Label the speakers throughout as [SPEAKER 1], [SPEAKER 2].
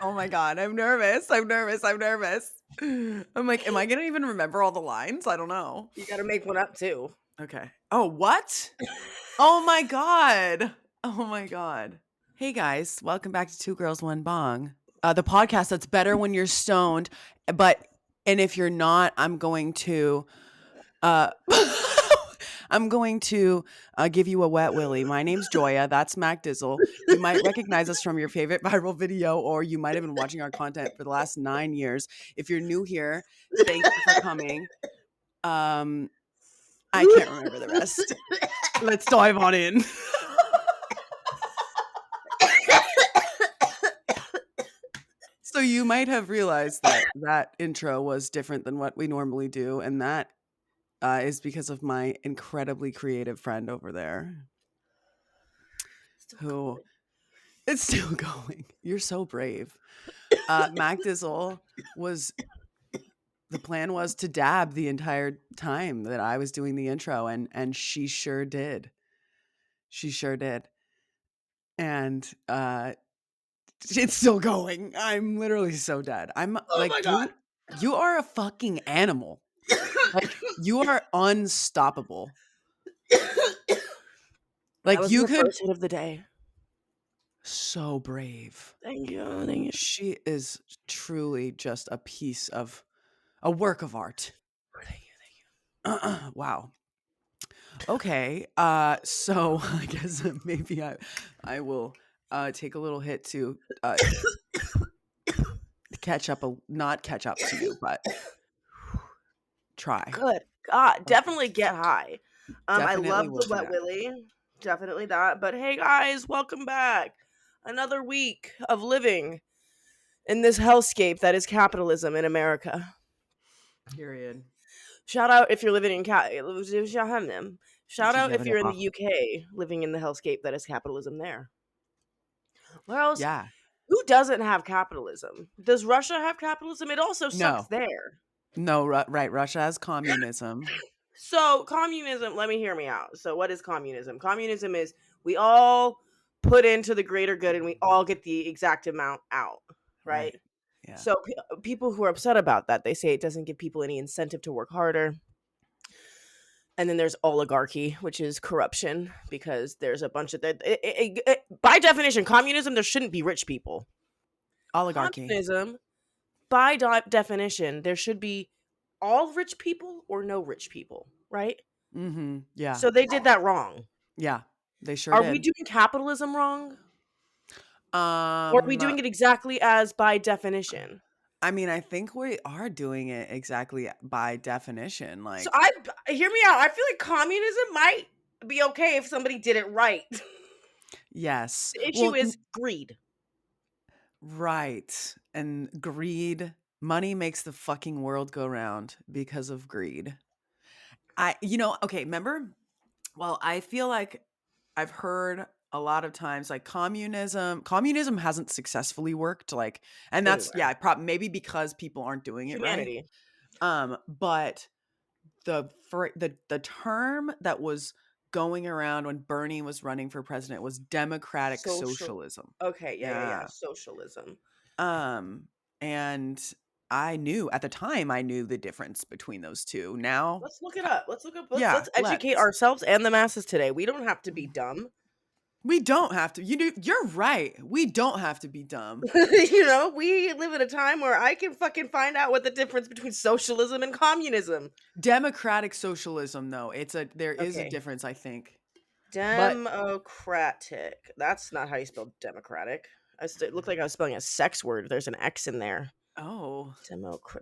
[SPEAKER 1] Oh my God, I'm nervous. I'm nervous. I'm nervous. I'm like, am I gonna even remember all the lines? I don't know.
[SPEAKER 2] You got to make one up too.
[SPEAKER 1] Okay. Oh, what? Oh my God. Oh my God. Hey guys, welcome back to Two Girls, One Bong. The podcast that's better when you're stoned, and if you're not, I'm going to uh I'm going to give you a wet willy. My name's Joya. That's Mac Dizzle. You might recognize us from your favorite viral video, or you might have been watching our content for the last 9 years. If you're new here, thank you for coming. I can't remember the rest. Let's dive on in. So you might have realized that intro was different than what we normally do, and that is because of my incredibly creative friend over there, who it's still going. You're so brave. Mac Dizzle the plan was to dab the entire time that I was doing the intro, and she sure did. She sure did. And it's still going. I'm literally so dead. I'm
[SPEAKER 2] Oh my
[SPEAKER 1] like,
[SPEAKER 2] God.
[SPEAKER 1] you are a fucking animal. Like, you are unstoppable. Like,
[SPEAKER 2] That was
[SPEAKER 1] you
[SPEAKER 2] the
[SPEAKER 1] could.
[SPEAKER 2] first hit of the day.
[SPEAKER 1] So brave.
[SPEAKER 2] Thank you. Thank you.
[SPEAKER 1] She is truly just a work of art.
[SPEAKER 2] Thank you.
[SPEAKER 1] Wow. Okay. So I guess maybe I will take a little hit to not catch up to you, but try.
[SPEAKER 2] Good God. Definitely get high. I
[SPEAKER 1] Definitely
[SPEAKER 2] love
[SPEAKER 1] will
[SPEAKER 2] the
[SPEAKER 1] do
[SPEAKER 2] wet
[SPEAKER 1] that.
[SPEAKER 2] willy. Definitely that. But hey guys, welcome back. Another week of living in this hellscape that is capitalism in America.
[SPEAKER 1] Period.
[SPEAKER 2] Shout out if you're living in Shout out if you're in
[SPEAKER 1] off.
[SPEAKER 2] the UK living in the hellscape that is capitalism there. Where else?
[SPEAKER 1] Yeah.
[SPEAKER 2] Who doesn't have capitalism? Does Russia have capitalism? It also sucks
[SPEAKER 1] No.
[SPEAKER 2] there.
[SPEAKER 1] No, right. Russia has communism.
[SPEAKER 2] So communism, let me hear me out. So what is communism? Communism is we all put into the greater good and we all get the exact amount out, right?
[SPEAKER 1] Yeah.
[SPEAKER 2] So people who are upset about that, they say it doesn't give people any incentive to work harder. And then there's oligarchy, which is corruption, because there's a bunch of by definition, communism, there shouldn't be rich people.
[SPEAKER 1] Oligarchy.
[SPEAKER 2] Communism, by definition, there should be all rich people or no rich people, right?
[SPEAKER 1] Mm-hmm. Yeah.
[SPEAKER 2] So they did that wrong.
[SPEAKER 1] Yeah. They sure
[SPEAKER 2] Are
[SPEAKER 1] did.
[SPEAKER 2] we doing capitalism wrong? Or are we doing it exactly as by definition?
[SPEAKER 1] I mean, I think we are doing it exactly by definition. Like,
[SPEAKER 2] So hear me out. I feel like communism might be okay if somebody did it right.
[SPEAKER 1] yes.
[SPEAKER 2] The issue is greed.
[SPEAKER 1] Right. And greed, money makes the fucking world go round because of greed. Okay, remember? Well, I feel like I've heard a lot of times like communism hasn't successfully worked, like, and that's
[SPEAKER 2] Anywhere.
[SPEAKER 1] maybe because people aren't doing it right.
[SPEAKER 2] Humanity.
[SPEAKER 1] But the term that was going around when Bernie was running for president was democratic socialism.
[SPEAKER 2] Okay, yeah. Socialism.
[SPEAKER 1] And I knew at the time the difference between those two. Now,
[SPEAKER 2] Let's look it up. Let's
[SPEAKER 1] yeah,
[SPEAKER 2] educate ourselves and the masses today. We don't have to be dumb.
[SPEAKER 1] We don't have to. You're right. We don't have to be dumb.
[SPEAKER 2] We live in a time where I can fucking find out what the difference between socialism and communism.
[SPEAKER 1] Democratic socialism, though, there is a difference, I think.
[SPEAKER 2] Democratic. That's not how you spell democratic. It looked like I was spelling a sex word. There's an X in there.
[SPEAKER 1] Oh.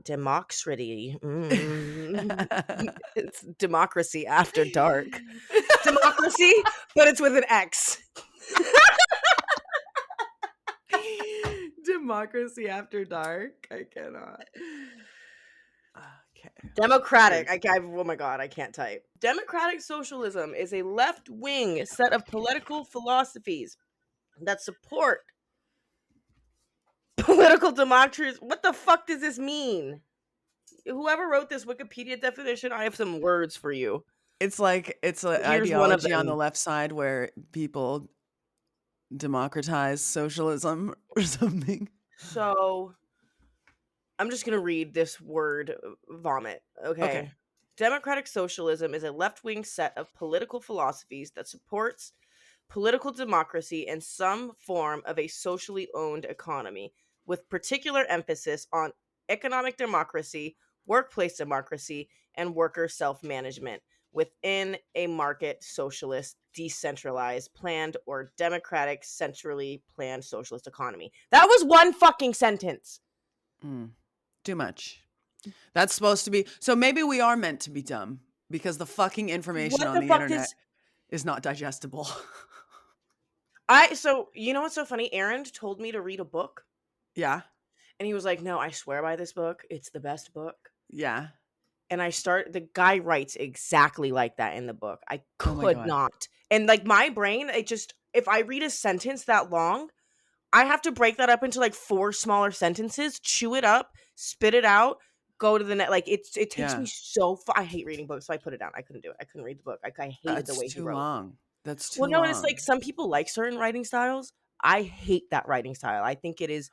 [SPEAKER 2] Democracy. It's democracy after dark. Democracy, but it's with an X.
[SPEAKER 1] Democracy after dark. I cannot. Okay.
[SPEAKER 2] Democratic. Oh my God, I can't type. Democratic socialism is a left-wing set of political philosophies that support political democracy. What the fuck does this mean? Whoever wrote this Wikipedia definition, I have some words for you.
[SPEAKER 1] It's like it's an ideology on the left side where people democratize socialism or something.
[SPEAKER 2] So I'm just going to read this word vomit,
[SPEAKER 1] Okay.
[SPEAKER 2] okay? Democratic socialism is a left wing set of political philosophies that supports political democracy and some form of a socially owned economy, with particular emphasis on economic democracy, workplace democracy, and worker self management within a market socialist, decentralized, planned, or democratic, centrally planned socialist economy. That was one fucking sentence.
[SPEAKER 1] Mm. Too much. That's supposed to be. So maybe we are meant to be dumb because the fucking information
[SPEAKER 2] What
[SPEAKER 1] on
[SPEAKER 2] the
[SPEAKER 1] the
[SPEAKER 2] fuck
[SPEAKER 1] internet
[SPEAKER 2] does
[SPEAKER 1] is not digestible.
[SPEAKER 2] so you know what's so funny? Arend told me to read a book
[SPEAKER 1] Yeah.
[SPEAKER 2] and he was like, "No, I swear by this book. It's the best book."
[SPEAKER 1] Yeah.
[SPEAKER 2] And the guy writes exactly like that in the book. I
[SPEAKER 1] Oh my
[SPEAKER 2] could
[SPEAKER 1] God.
[SPEAKER 2] not. And like my brain, it just if I read a sentence that long, I have to break that up into like four smaller sentences, chew it up, spit it out, go to the net. Like it takes me
[SPEAKER 1] Yeah.
[SPEAKER 2] so far. I hate reading books, so I put it down. I couldn't do it. I couldn't read the book. I hated the
[SPEAKER 1] That's
[SPEAKER 2] way he
[SPEAKER 1] too
[SPEAKER 2] wrote.
[SPEAKER 1] long. That's
[SPEAKER 2] Well,
[SPEAKER 1] too
[SPEAKER 2] no, and it's like
[SPEAKER 1] long.
[SPEAKER 2] some people like certain writing styles. I hate that writing style. I think it is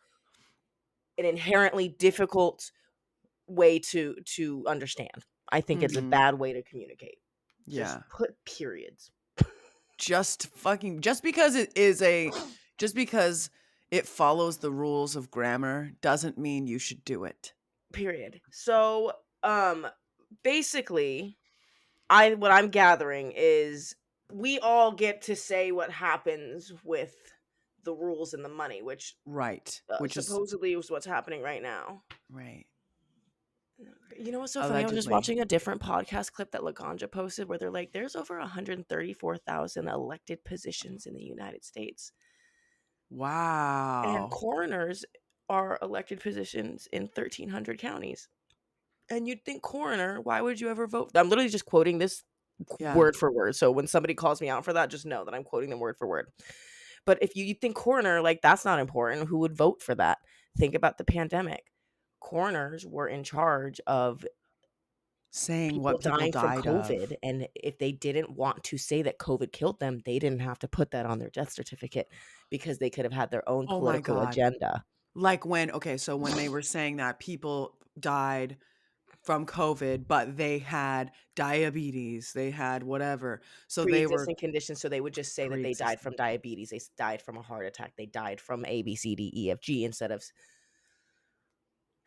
[SPEAKER 2] an inherently difficult way to understand. I think it's a
[SPEAKER 1] Mhm.
[SPEAKER 2] bad way to communicate. Just
[SPEAKER 1] Yeah.
[SPEAKER 2] put periods.
[SPEAKER 1] Just because just because it follows the rules of grammar doesn't mean you should do it.
[SPEAKER 2] Period. So, basically, I what I'm gathering is we all get to say what happens with the rules and the money, which
[SPEAKER 1] Right. Which is
[SPEAKER 2] supposedly is what's happening right now.
[SPEAKER 1] right.
[SPEAKER 2] You know what's so funny? I was just
[SPEAKER 1] Allegedly.
[SPEAKER 2] watching a different podcast clip that Laganja posted where they're like, there's over 134,000 elected positions in the United States. And
[SPEAKER 1] Wow.
[SPEAKER 2] coroners are elected positions in 1,300 counties. And you'd think coroner, why would you ever vote? I'm literally just quoting this
[SPEAKER 1] Yeah.
[SPEAKER 2] word for word. So when somebody calls me out for that, just know that I'm quoting them word for word. But if you think coroner, like that's not important, who would vote for that? Think about the pandemic. Coroners were in charge of
[SPEAKER 1] Saying
[SPEAKER 2] people
[SPEAKER 1] what people
[SPEAKER 2] dying from
[SPEAKER 1] died of.
[SPEAKER 2] COVID. And if they didn't want to say that COVID killed them, they didn't have to put that on their death certificate because they could have had their own
[SPEAKER 1] Oh my
[SPEAKER 2] political
[SPEAKER 1] God.
[SPEAKER 2] agenda.
[SPEAKER 1] Like so when they were saying that people died from COVID, but they had diabetes, they had whatever. So they were
[SPEAKER 2] Pre-existing conditions, so they would just say that they died
[SPEAKER 1] pre-existing.
[SPEAKER 2] from diabetes, they died from a heart attack, they died from A, B, C, D, E, F, G instead of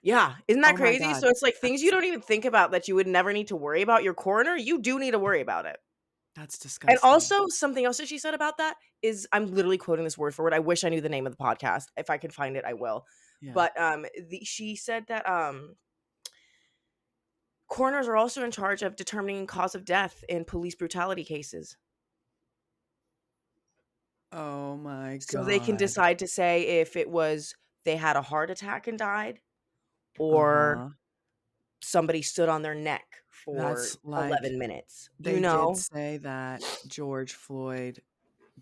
[SPEAKER 2] yeah, isn't that
[SPEAKER 1] Oh my
[SPEAKER 2] crazy?
[SPEAKER 1] God.
[SPEAKER 2] So it's like things you
[SPEAKER 1] That's
[SPEAKER 2] don't even think about that you would never need to worry about. Your coroner, you do need to worry about it.
[SPEAKER 1] that's
[SPEAKER 2] And
[SPEAKER 1] disgusting.
[SPEAKER 2] also, something else that she said about that is I'm literally quoting this word for word. I wish I knew the name of the podcast. If I can find it, I will.
[SPEAKER 1] Yeah.
[SPEAKER 2] But she said that coroners are also in charge of determining cause of death in police brutality cases.
[SPEAKER 1] Oh my
[SPEAKER 2] So they can
[SPEAKER 1] God.
[SPEAKER 2] decide to say if it was they had a heart attack and died, or
[SPEAKER 1] Uh-huh.
[SPEAKER 2] somebody stood on their neck for
[SPEAKER 1] That's like
[SPEAKER 2] 11 minutes. You
[SPEAKER 1] they did
[SPEAKER 2] know,
[SPEAKER 1] say that George Floyd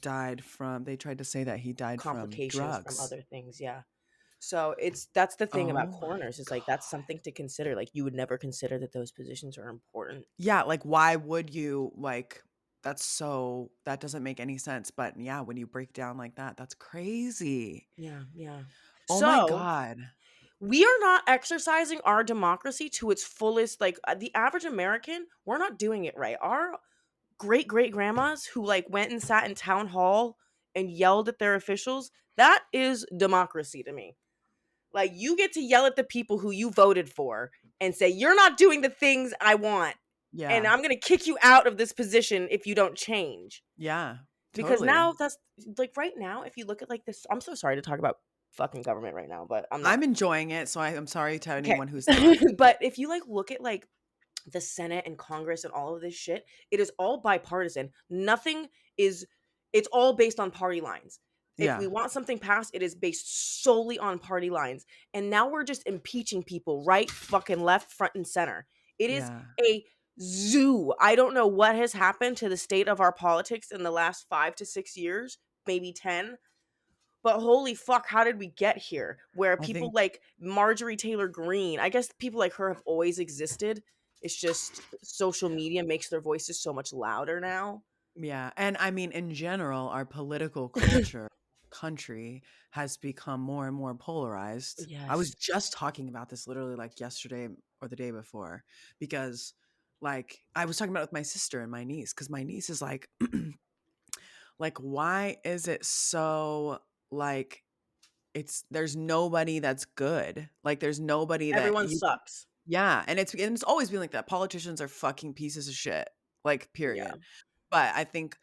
[SPEAKER 1] they tried to say that he died from
[SPEAKER 2] complications from
[SPEAKER 1] drugs.
[SPEAKER 2] other things. Yeah. So that's the thing about
[SPEAKER 1] Oh my
[SPEAKER 2] coroners is like
[SPEAKER 1] God.
[SPEAKER 2] that's something to consider. Like you would never consider that those positions are important.
[SPEAKER 1] Yeah, like why would you that doesn't make any sense. But yeah, when you break down like that, that's crazy.
[SPEAKER 2] Yeah, yeah.
[SPEAKER 1] Oh my
[SPEAKER 2] So
[SPEAKER 1] God.
[SPEAKER 2] we are not exercising our democracy to its fullest. Like the average American, we're not doing it right. Our great grandmas who like went and sat in town hall and yelled at their officials, that is democracy to me. Like you get to yell at the people who you voted for and say you're not doing the things I want, and
[SPEAKER 1] Yeah.
[SPEAKER 2] I'm going to kick you out of this position if you don't change.
[SPEAKER 1] Yeah.
[SPEAKER 2] Because
[SPEAKER 1] Totally.
[SPEAKER 2] now that's like right now if you look at like this, I'm so sorry to talk about fucking government right now, but I'm
[SPEAKER 1] I'm
[SPEAKER 2] not.
[SPEAKER 1] enjoying it, so I'm sorry to
[SPEAKER 2] Okay.
[SPEAKER 1] anyone who's not.
[SPEAKER 2] But if you like look at like the Senate and Congress and all of this shit, it is all bipartisan. Nothing is, it's all based on party lines. If we
[SPEAKER 1] Yeah.
[SPEAKER 2] want something passed, it is based solely on party lines. And now we're just impeaching people right, fucking left, front, and center. It is
[SPEAKER 1] Yeah.
[SPEAKER 2] a zoo. I don't know what has happened to the state of our politics in the last 5 to 6 years, maybe 10. But holy fuck, how did we get here? Where
[SPEAKER 1] I
[SPEAKER 2] people
[SPEAKER 1] think
[SPEAKER 2] like Marjorie Taylor Greene, I guess people like her have always existed. It's just social media makes their voices so much louder now.
[SPEAKER 1] yeah, and I mean in general our political culture. country has become more and more polarized. I was
[SPEAKER 2] Yes.
[SPEAKER 1] just talking about this literally like yesterday or the day before, because like I was talking about it with my sister and my niece, because my niece is like, why is it so like there's nobody that's good. Like there's nobody that
[SPEAKER 2] Everyone
[SPEAKER 1] you
[SPEAKER 2] sucks.
[SPEAKER 1] yeah, and it's always been like that. Politicians are fucking pieces of shit. Like
[SPEAKER 2] Yeah.
[SPEAKER 1] period. But I think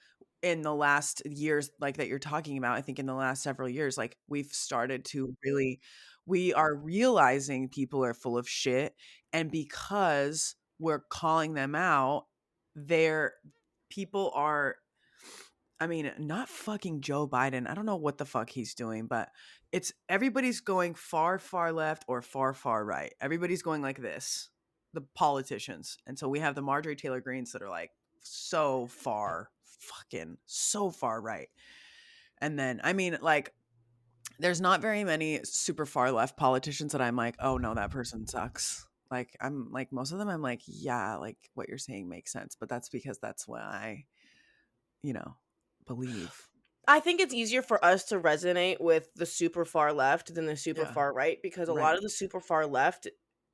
[SPEAKER 1] in the last years, like that you're talking about, I think in the last several years, like we've started to really, we are realizing people are full of shit. And because we're calling them out, they're, people are, I mean, not fucking Joe Biden. I don't know what the fuck he's doing, but it's everybody's going far, far left or far, far right. Everybody's going like this, the politicians. And so we have the Marjorie Taylor Greens that are like so far, fucking so far right. And then, I mean, like, there's not very many super far left politicians that I'm like, oh no, that person sucks. Like, I'm like, most of them, I'm like, yeah, like what you're saying makes sense. But that's because that's what I, you know, believe.
[SPEAKER 2] I think it's easier for us to resonate with the super far left than the super
[SPEAKER 1] Yeah.
[SPEAKER 2] far right, because a lot
[SPEAKER 1] Right.
[SPEAKER 2] of the super far left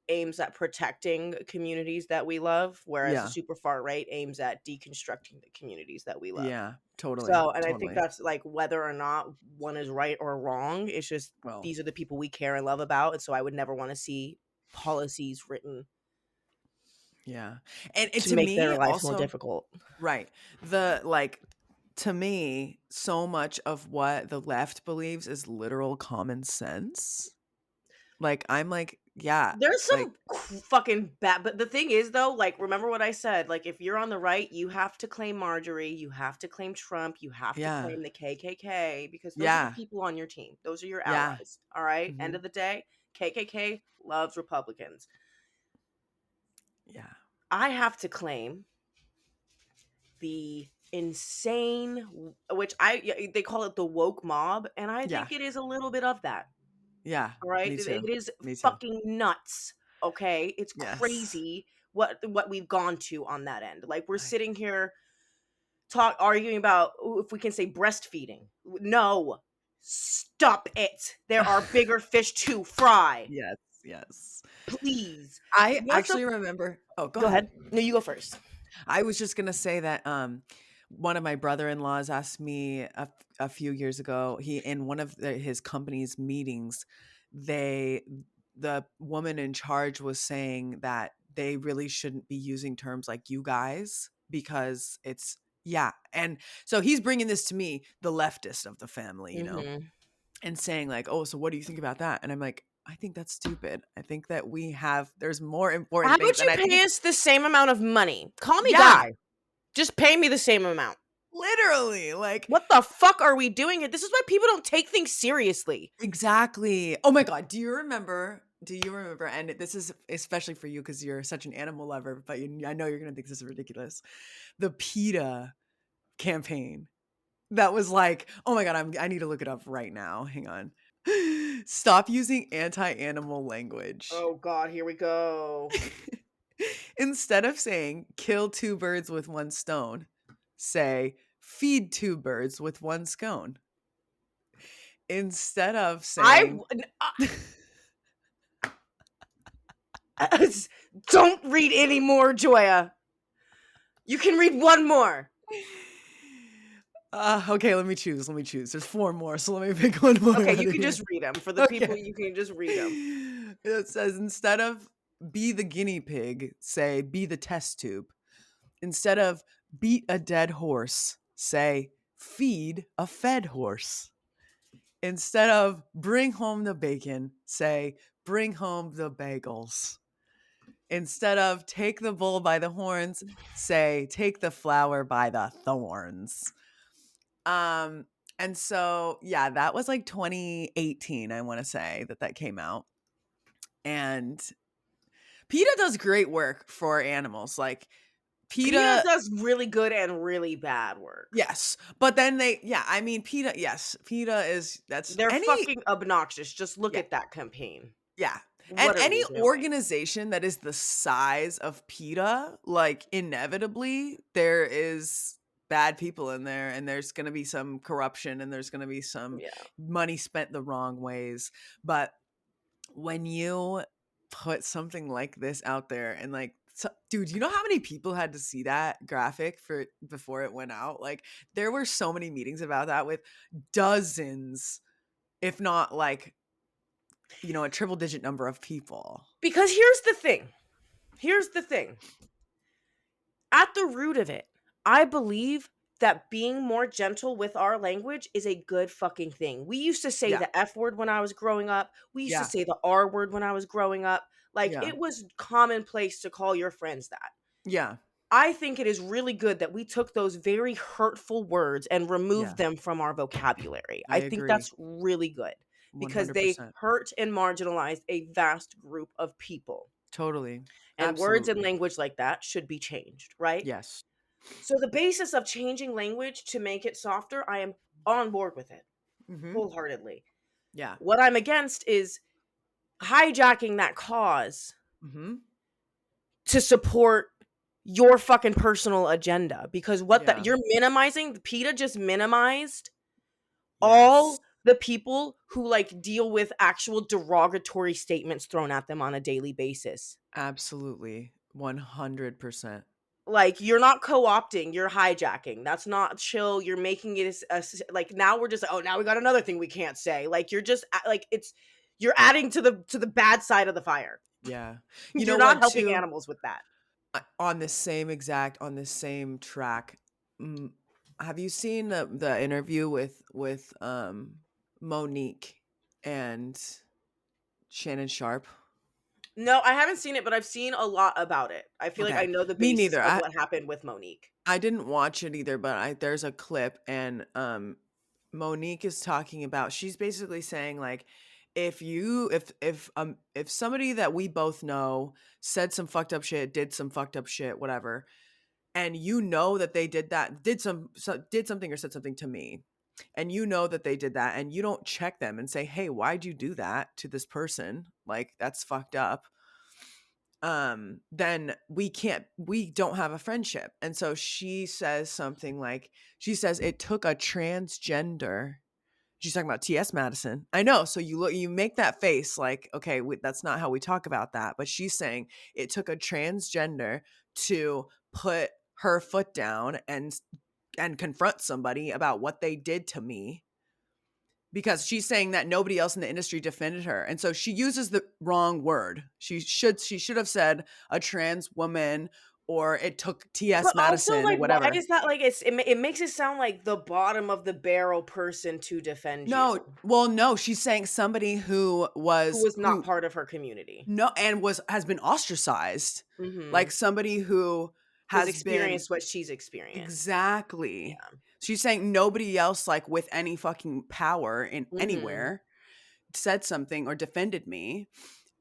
[SPEAKER 2] aims at protecting communities that we love, whereas the
[SPEAKER 1] Yeah.
[SPEAKER 2] super far right aims at deconstructing the communities that we love.
[SPEAKER 1] Yeah. Totally.
[SPEAKER 2] So, and I think
[SPEAKER 1] Totally.
[SPEAKER 2] that's like whether or not one is right or wrong, it's just
[SPEAKER 1] Well,
[SPEAKER 2] these are the people we care and love about. And so I would never want to see policies written
[SPEAKER 1] yeah. And
[SPEAKER 2] to
[SPEAKER 1] to
[SPEAKER 2] make their
[SPEAKER 1] me
[SPEAKER 2] lives more
[SPEAKER 1] also,
[SPEAKER 2] difficult.
[SPEAKER 1] right. The like to me, so much of what the left believes is literal common sense. Like I'm like, yeah,
[SPEAKER 2] There's
[SPEAKER 1] like
[SPEAKER 2] some fucking bad, but the thing is though, like remember what I said, like if you're on the right, you have to claim Marjorie, you have to claim Trump, you have to
[SPEAKER 1] yeah.
[SPEAKER 2] claim the KKK because those are the
[SPEAKER 1] Yeah.
[SPEAKER 2] people on your team. Those are your
[SPEAKER 1] Yeah.
[SPEAKER 2] allies. All right? End
[SPEAKER 1] Hmm.
[SPEAKER 2] of the day, KKK loves Republicans.
[SPEAKER 1] Yeah.
[SPEAKER 2] I have to claim the insane which they call it the woke mob, and I
[SPEAKER 1] Yeah.
[SPEAKER 2] think it is a little bit of that.
[SPEAKER 1] Yeah.
[SPEAKER 2] All right,
[SPEAKER 1] Me too.
[SPEAKER 2] it is
[SPEAKER 1] Me too.
[SPEAKER 2] fucking nuts. Okay, it's
[SPEAKER 1] Yes.
[SPEAKER 2] crazy what we've gone to on that end. Like we're
[SPEAKER 1] I,
[SPEAKER 2] sitting here arguing about if we can say breastfeeding. No, stop it. There are bigger fish to fry.
[SPEAKER 1] yes. Yes.
[SPEAKER 2] Please.
[SPEAKER 1] I
[SPEAKER 2] What's the?
[SPEAKER 1] actually remember. Oh, go
[SPEAKER 2] Go
[SPEAKER 1] ahead.
[SPEAKER 2] ahead. No, you go first.
[SPEAKER 1] I was just gonna say that one of my brother-in-laws asked me a few years ago. He in one of his company's meetings, they the woman in charge was saying that they really shouldn't be using terms like "you guys" because it's yeah. And so he's bringing this to me, the leftist of the family, you know,
[SPEAKER 2] Hmm.
[SPEAKER 1] and saying like, "Oh, so what do you think about that?" And I'm like, I think that's stupid. I think that there's more
[SPEAKER 2] How
[SPEAKER 1] important things,
[SPEAKER 2] about
[SPEAKER 1] and
[SPEAKER 2] you
[SPEAKER 1] I think
[SPEAKER 2] pay
[SPEAKER 1] it's
[SPEAKER 2] us the same amount of money? Call me
[SPEAKER 1] yeah.
[SPEAKER 2] Guy. Just pay me the same amount.
[SPEAKER 1] Literally, like
[SPEAKER 2] What the fuck are we doing here? This is why people don't take things seriously.
[SPEAKER 1] exactly. Oh my god, do you remember? Do you remember? And this is especially for you because you're such an animal lover, but I know you're gonna think this is ridiculous. The PETA campaign that was like, oh my god, I need to look it up right now. Hang on. Stop using anti-animal language.
[SPEAKER 2] Oh god, here we go.
[SPEAKER 1] Instead of saying kill two birds with one stone, say feed two birds with one scone. Instead of
[SPEAKER 2] I
[SPEAKER 1] saying
[SPEAKER 2] don't read any more, Joya. You can read one more.
[SPEAKER 1] Okay, let me choose. Let me choose. There's four more, so let me pick one more
[SPEAKER 2] Okay,
[SPEAKER 1] out
[SPEAKER 2] you
[SPEAKER 1] of
[SPEAKER 2] can
[SPEAKER 1] here.
[SPEAKER 2] just read them. For the people,
[SPEAKER 1] Okay.
[SPEAKER 2] you can just read them.
[SPEAKER 1] It says instead of be the guinea pig, say be the test tube. Instead of beat a dead horse, say feed a fed horse. Instead of bring home the bacon, say bring home the bagels. Instead of take the bull by the horns, say take the flower by the thorns. Um, and so yeah, that was like 2018, I want to say that came out. And PETA does great work for animals. Like
[SPEAKER 2] PETA
[SPEAKER 1] PETA,
[SPEAKER 2] does really good and really bad work.
[SPEAKER 1] yes. But then I mean PETA, yes. PETA is that's
[SPEAKER 2] They're
[SPEAKER 1] any
[SPEAKER 2] fucking obnoxious. Just look
[SPEAKER 1] yeah,
[SPEAKER 2] at that campaign.
[SPEAKER 1] yeah. And
[SPEAKER 2] What are
[SPEAKER 1] any
[SPEAKER 2] we doing?
[SPEAKER 1] organization that is the size of PETA, like inevitably there is bad people in there, and there's going to be some corruption, and there's going to be some
[SPEAKER 2] Yeah.
[SPEAKER 1] money spent the wrong ways. But when you put something like this out there, and like, dude, you know how many people had to see that graphic for before it went out? Like, there were so many meetings about that with dozens, if not like, a triple digit number of people.
[SPEAKER 2] Because here's the thing. Here's the thing. At the root of it, I believe that being more gentle with our language is a good fucking thing. We used to say
[SPEAKER 1] Yeah,
[SPEAKER 2] the F word when I was growing up. We used to
[SPEAKER 1] yeah,
[SPEAKER 2] say the R word when I was growing up. Like,
[SPEAKER 1] yeah,
[SPEAKER 2] it was commonplace to call your friends that.
[SPEAKER 1] yeah,
[SPEAKER 2] I think it is really good that we took those very hurtful words and
[SPEAKER 1] yeah.
[SPEAKER 2] removed them from our vocabulary.
[SPEAKER 1] I
[SPEAKER 2] I think
[SPEAKER 1] agree,
[SPEAKER 2] that's really good because they
[SPEAKER 1] 100%.
[SPEAKER 2] hurt and marginalized a vast group of people.
[SPEAKER 1] Totally,
[SPEAKER 2] And words and
[SPEAKER 1] absolutely.
[SPEAKER 2] language like that should be changed, right?
[SPEAKER 1] Yes.
[SPEAKER 2] So the basis of changing language to make it softer, I am on board with it
[SPEAKER 1] Mhm.
[SPEAKER 2] wholeheartedly.
[SPEAKER 1] Yeah.
[SPEAKER 2] What I'm against is hijacking that cause
[SPEAKER 1] Mhm.
[SPEAKER 2] to support your fucking personal agenda because what that
[SPEAKER 1] Yeah.
[SPEAKER 2] you're minimizing, PETA just minimized
[SPEAKER 1] Yes.
[SPEAKER 2] all the people who like deal with actual derogatory statements thrown at them on a daily basis.
[SPEAKER 1] Absolutely. 100%.
[SPEAKER 2] Like, you're not co-opting, you're hijacking. That's not chill. You're making it like, now we're just, oh, now we got another thing we can't say. Like, you're just like, you're adding to the bad side of the fire.
[SPEAKER 1] Yeah. You know
[SPEAKER 2] You're not
[SPEAKER 1] what
[SPEAKER 2] helping
[SPEAKER 1] too?
[SPEAKER 2] animals with that.
[SPEAKER 1] On the same track, mm, have you seen the interview with Monique and Shannon Sharp?
[SPEAKER 2] No, I haven't seen it, but I've seen a lot about it. I feel like I
[SPEAKER 1] Okay.
[SPEAKER 2] know the
[SPEAKER 1] Me
[SPEAKER 2] basis
[SPEAKER 1] neither.
[SPEAKER 2] of
[SPEAKER 1] I
[SPEAKER 2] what happened with Monique.
[SPEAKER 1] I didn't watch it either, but there's a clip, and Monique is talking about, she's basically saying like, if somebody that we both know said some fucked up shit, did some fucked up shit, whatever, and you know that they did that, did something or said something to me, and you know that they did that, and you don't check them and say, hey, why'd you do that to this person? Like, that's fucked up. Then we don't have a friendship. And so she says something like, she says it took a transgender. She's talking about TS Madison. I know. So you make that face like, okay, that's not how we talk about that. But she's saying it took a transgender to put her foot down and confront somebody about what they did to me, because she's saying that nobody else in the industry defended her. And so she uses the wrong word. She should have said a trans woman, or it took TS
[SPEAKER 2] But also,
[SPEAKER 1] Madison, or
[SPEAKER 2] like, why
[SPEAKER 1] whatever.
[SPEAKER 2] is that like it makes it sound like the bottom of the barrel person to defend you,
[SPEAKER 1] No, well, no, she's saying somebody who
[SPEAKER 2] who
[SPEAKER 1] was
[SPEAKER 2] was not
[SPEAKER 1] who
[SPEAKER 2] part of her community.
[SPEAKER 1] no and was has been ostracized, like
[SPEAKER 2] Mhm.
[SPEAKER 1] somebody who
[SPEAKER 2] Has
[SPEAKER 1] has been.
[SPEAKER 2] experienced what she's experienced.
[SPEAKER 1] Exactly.
[SPEAKER 2] Yeah.
[SPEAKER 1] She's saying nobody else, like, with any fucking power in
[SPEAKER 2] Mhm.
[SPEAKER 1] anywhere, said something or defended me.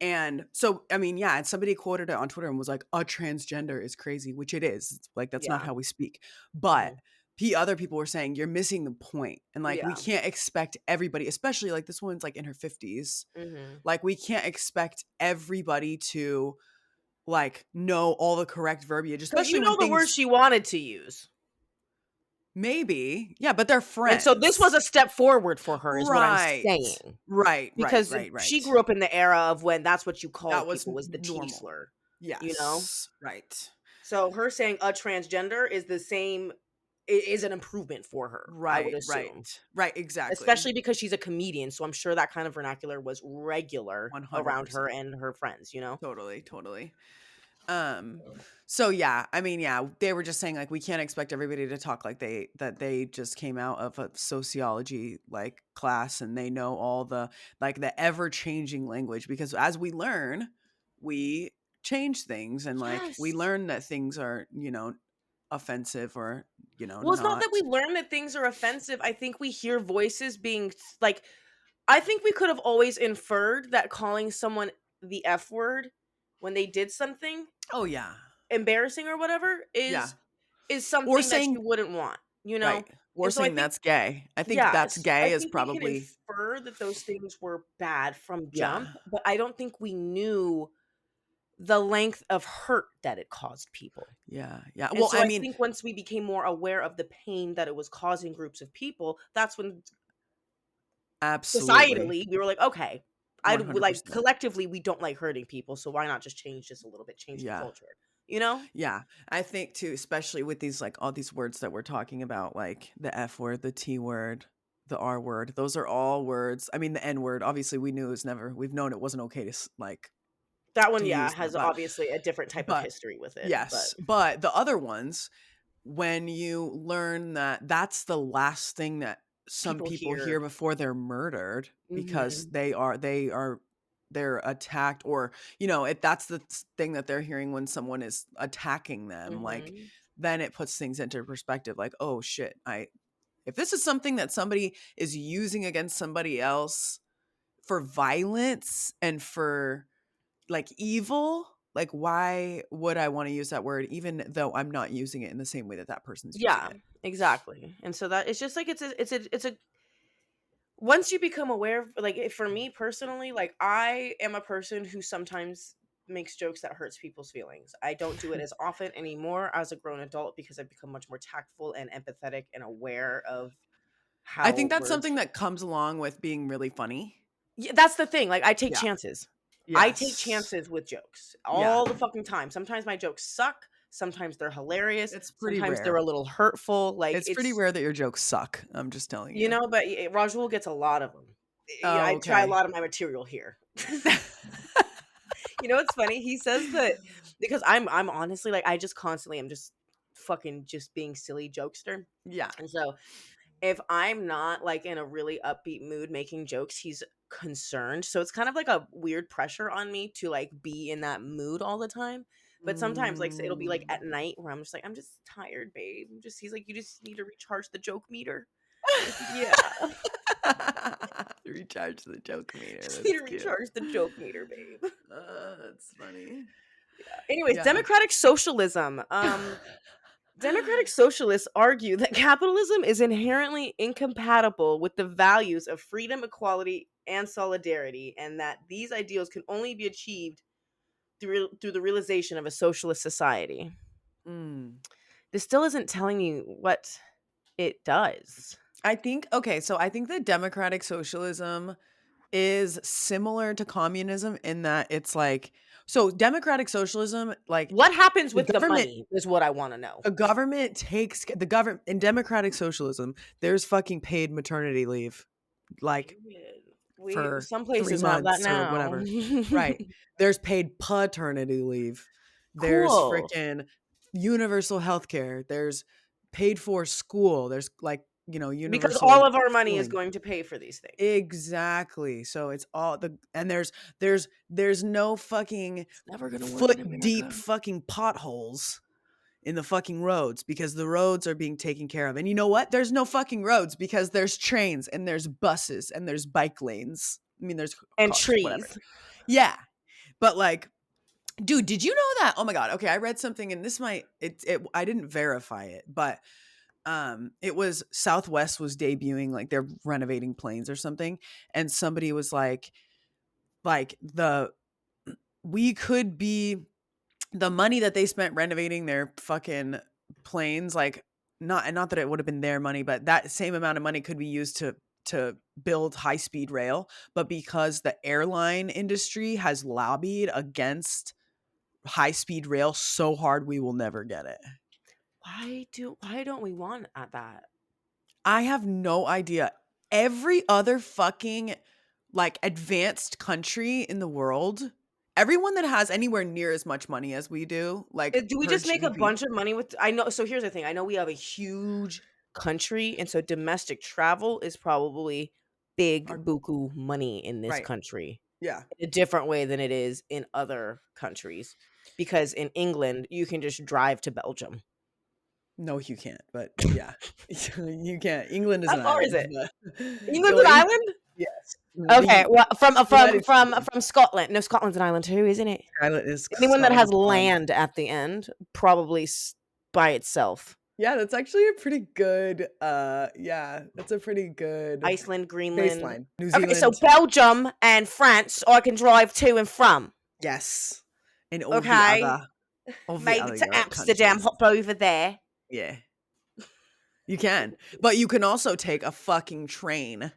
[SPEAKER 1] And so, I mean, yeah, and somebody quoted it on Twitter and was like, a transgender is crazy, which it is. It's like, that's not
[SPEAKER 2] Yeah.
[SPEAKER 1] how we speak. But
[SPEAKER 2] Mhm.
[SPEAKER 1] other people were saying, you're missing the point. And like, we
[SPEAKER 2] Yeah.
[SPEAKER 1] can't expect everybody, especially like this woman's like in her 50s.
[SPEAKER 2] Mhm.
[SPEAKER 1] Like, we can't expect everybody to like know all the correct verbiage,
[SPEAKER 2] Because
[SPEAKER 1] especially
[SPEAKER 2] you
[SPEAKER 1] when
[SPEAKER 2] know the word
[SPEAKER 1] things
[SPEAKER 2] she wanted to use.
[SPEAKER 1] maybe, yeah, but they're
[SPEAKER 2] And so this was
[SPEAKER 1] friends.
[SPEAKER 2] a step forward for her is what I'm
[SPEAKER 1] Right.
[SPEAKER 2] saying.
[SPEAKER 1] Right. Right.
[SPEAKER 2] Because
[SPEAKER 1] Right.
[SPEAKER 2] she
[SPEAKER 1] Right.
[SPEAKER 2] grew up in the era of when that's what you
[SPEAKER 1] That
[SPEAKER 2] called
[SPEAKER 1] was
[SPEAKER 2] people was the T
[SPEAKER 1] normal.
[SPEAKER 2] slur, you know?
[SPEAKER 1] Yes. Right.
[SPEAKER 2] So her saying a transgender is the same is an improvement for her, I would
[SPEAKER 1] Right,
[SPEAKER 2] assume.
[SPEAKER 1] right, right, exactly.
[SPEAKER 2] Especially because she's a comedian, so I'm sure that kind of vernacular was regular around her
[SPEAKER 1] 100%.
[SPEAKER 2] and her friends, you know?
[SPEAKER 1] Totally, totally. Um, so yeah, I mean, yeah, they were just saying like we can't expect everybody to talk like they just came out of a sociology like class and they know all the like the ever-changing language, because as we learn, we change things, and like we
[SPEAKER 2] Yes.
[SPEAKER 1] learn that things are, offensive or,
[SPEAKER 2] Well, it's not
[SPEAKER 1] not.
[SPEAKER 2] that we learn that things are offensive. I think we hear voices being like I think we could have always inferred that calling someone the F word when they did something
[SPEAKER 1] Oh yeah.
[SPEAKER 2] embarrassing or whatever
[SPEAKER 1] Yeah.
[SPEAKER 2] is
[SPEAKER 1] Or
[SPEAKER 2] something that you
[SPEAKER 1] saying
[SPEAKER 2] wouldn't want, you
[SPEAKER 1] right.
[SPEAKER 2] know?
[SPEAKER 1] Or
[SPEAKER 2] And so I
[SPEAKER 1] saying
[SPEAKER 2] think
[SPEAKER 1] that's gay. I think that's
[SPEAKER 2] yes, I
[SPEAKER 1] gay is
[SPEAKER 2] think we can
[SPEAKER 1] probably.
[SPEAKER 2] infer that those things were bad from
[SPEAKER 1] Yeah.
[SPEAKER 2] jump, but I don't think we knew the length of hurt that it caused people.
[SPEAKER 1] Yeah. Yeah.
[SPEAKER 2] And
[SPEAKER 1] Well,
[SPEAKER 2] so
[SPEAKER 1] I
[SPEAKER 2] I
[SPEAKER 1] mean,
[SPEAKER 2] think once we became more aware of the pain that it was causing groups of people, that's when
[SPEAKER 1] absolutely.
[SPEAKER 2] societally we were like, okay, like
[SPEAKER 1] 100%.
[SPEAKER 2] collectively we don't like hurting people, so why not just change this a little bit, change the
[SPEAKER 1] Yeah.
[SPEAKER 2] culture, you know?
[SPEAKER 1] Yeah. I think too, especially with these, like, all these words that we're talking about, like the F word, the T word, the R word, those are all words. I mean, the N word, obviously we've known it wasn't okay to like
[SPEAKER 2] That one,
[SPEAKER 1] to
[SPEAKER 2] yeah,
[SPEAKER 1] use that,
[SPEAKER 2] has obviously a different type of
[SPEAKER 1] but
[SPEAKER 2] history with it, but
[SPEAKER 1] yes, but the other ones, when you learn that that's the last thing that some
[SPEAKER 2] people
[SPEAKER 1] people
[SPEAKER 2] here.
[SPEAKER 1] hear before they're murdered because
[SPEAKER 2] Mhm.
[SPEAKER 1] they're attacked, or if that's the thing that they're hearing when someone is attacking them, like,
[SPEAKER 2] Mhm.
[SPEAKER 1] then it puts things into perspective, like, oh shit, if this is something that somebody is using against somebody else for violence and for like evil, like, why would I want to use that word even though I'm not using it in the same way that that person's using
[SPEAKER 2] Yeah,
[SPEAKER 1] it?
[SPEAKER 2] exactly. And so that it's just like it's a once you become aware of, like, for me personally, like, I am a person who sometimes makes jokes that hurts people's feelings. I don't do it as often anymore as a grown adult because I've become much more tactful and empathetic and aware of
[SPEAKER 1] I
[SPEAKER 2] how
[SPEAKER 1] think that's
[SPEAKER 2] words.
[SPEAKER 1] something that comes along with being really funny.
[SPEAKER 2] Yeah, that's the thing. Like, I take
[SPEAKER 1] Yeah.
[SPEAKER 2] chances. I take
[SPEAKER 1] Yes.
[SPEAKER 2] chances with jokes
[SPEAKER 1] Yeah.
[SPEAKER 2] all the fucking time. Sometimes my jokes suck. Sometimes they're hilarious.
[SPEAKER 1] It's pretty
[SPEAKER 2] Sometimes they're
[SPEAKER 1] rare.
[SPEAKER 2] a little hurtful. Like,
[SPEAKER 1] It's pretty
[SPEAKER 2] it's,
[SPEAKER 1] rare that your jokes suck. I'm just telling you.
[SPEAKER 2] but Rajul gets a lot of them.
[SPEAKER 1] Oh,
[SPEAKER 2] I try a
[SPEAKER 1] okay.
[SPEAKER 2] lot of my material here. You know what's funny? He says that because I'm honestly like I just constantly am just fucking just being silly jokester.
[SPEAKER 1] Yeah.
[SPEAKER 2] And so if I'm not like in a really upbeat mood making jokes, he's concerned. So it's kind of like a weird pressure on me to like be in that mood all the time. But sometimes like it'll be like at
[SPEAKER 1] Mm.
[SPEAKER 2] night where I'm just like, I'm just tired, babe. He's like, you just need to recharge the joke meter. I said, yeah.
[SPEAKER 1] Recharge the joke meter.
[SPEAKER 2] Just need
[SPEAKER 1] That's
[SPEAKER 2] to
[SPEAKER 1] cute.
[SPEAKER 2] recharge the joke meter, babe.
[SPEAKER 1] That's funny.
[SPEAKER 2] Anyways,
[SPEAKER 1] Yeah.
[SPEAKER 2] democratic socialism. Democratic socialists argue that capitalism is inherently incompatible with the values of freedom, equality, and solidarity, and that these ideals can only be achieved through the realization of a socialist society.
[SPEAKER 1] Mm.
[SPEAKER 2] This still isn't telling you what it does.
[SPEAKER 1] I think that democratic socialism is similar to communism in that it's like, so democratic socialism, like,
[SPEAKER 2] What happens
[SPEAKER 1] the
[SPEAKER 2] with the
[SPEAKER 1] government
[SPEAKER 2] money is what I want to know.
[SPEAKER 1] the government in democratic socialism, there's fucking paid maternity leave, like,
[SPEAKER 2] Period.
[SPEAKER 1] for
[SPEAKER 2] Some
[SPEAKER 1] 3
[SPEAKER 2] places have that
[SPEAKER 1] months or
[SPEAKER 2] now.
[SPEAKER 1] whatever. Right. There's paid paternity leave. There's
[SPEAKER 2] Cool.
[SPEAKER 1] freaking universal healthcare. There's paid for school. There's, like,
[SPEAKER 2] Because all
[SPEAKER 1] universal
[SPEAKER 2] of our money is
[SPEAKER 1] schooling.
[SPEAKER 2] going to pay for these things.
[SPEAKER 1] Exactly. So it's all and there's no fucking
[SPEAKER 2] It's never going to work
[SPEAKER 1] foot
[SPEAKER 2] in
[SPEAKER 1] deep
[SPEAKER 2] America.
[SPEAKER 1] fucking potholes in the fucking roads because the roads are being taken care of. And you know what? There's no fucking roads because there's trains and there's buses and there's bike lanes. I mean, there's
[SPEAKER 2] And
[SPEAKER 1] cars, whatever.
[SPEAKER 2] trees.
[SPEAKER 1] Yeah. But, like, dude, did you know that? Oh my God. Okay. I read something, and this might, I didn't verify it, but it was Southwest was debuting, like, they're renovating planes or something. And somebody was like we could be the money that they spent renovating their fucking planes, like, not that it would have been their money, but that same amount of money could be used to build high-speed rail, but because the airline industry has lobbied against high-speed rail so hard, we will never get it.
[SPEAKER 2] Why don't we want at that?
[SPEAKER 1] I have no idea. Every other fucking, like, advanced country in the world, everyone that has anywhere near as much money as we do, like,
[SPEAKER 2] Do we
[SPEAKER 1] per
[SPEAKER 2] just make a
[SPEAKER 1] GDP.
[SPEAKER 2] bunch of money with I know so here's the thing. I know we have a huge country and so domestic travel is probably big
[SPEAKER 1] Our
[SPEAKER 2] buku money in this
[SPEAKER 1] Right.
[SPEAKER 2] country
[SPEAKER 1] Yeah.
[SPEAKER 2] in a different way than it is in other countries. Because in England, you can just drive to Belgium.
[SPEAKER 1] No, you can't, but yeah. You can't. England is
[SPEAKER 2] How
[SPEAKER 1] an
[SPEAKER 2] far is
[SPEAKER 1] island,
[SPEAKER 2] it?
[SPEAKER 1] but
[SPEAKER 2] England's
[SPEAKER 1] well,
[SPEAKER 2] an
[SPEAKER 1] England,
[SPEAKER 2] island?
[SPEAKER 1] yes.
[SPEAKER 2] Okay,
[SPEAKER 1] The
[SPEAKER 2] well,
[SPEAKER 1] United Kingdom.
[SPEAKER 2] from Scotland. No, Scotland's an island too, isn't it? Anyone that
[SPEAKER 1] Scotland
[SPEAKER 2] has
[SPEAKER 1] is an island.
[SPEAKER 2] land at the end, probably by itself.
[SPEAKER 1] Yeah, that's actually a pretty good, yeah, that's a pretty good
[SPEAKER 2] Iceland, Greenland.
[SPEAKER 1] baseline. New
[SPEAKER 2] Okay, so
[SPEAKER 1] Zealand,
[SPEAKER 2] Belgium and France, I can drive to and from.
[SPEAKER 1] yes. in
[SPEAKER 2] Okay.
[SPEAKER 1] all the
[SPEAKER 2] Maybe
[SPEAKER 1] other
[SPEAKER 2] to
[SPEAKER 1] Europe
[SPEAKER 2] Amsterdam,
[SPEAKER 1] countries.
[SPEAKER 2] hop over there.
[SPEAKER 1] Yeah, you can. But you can also take a fucking train.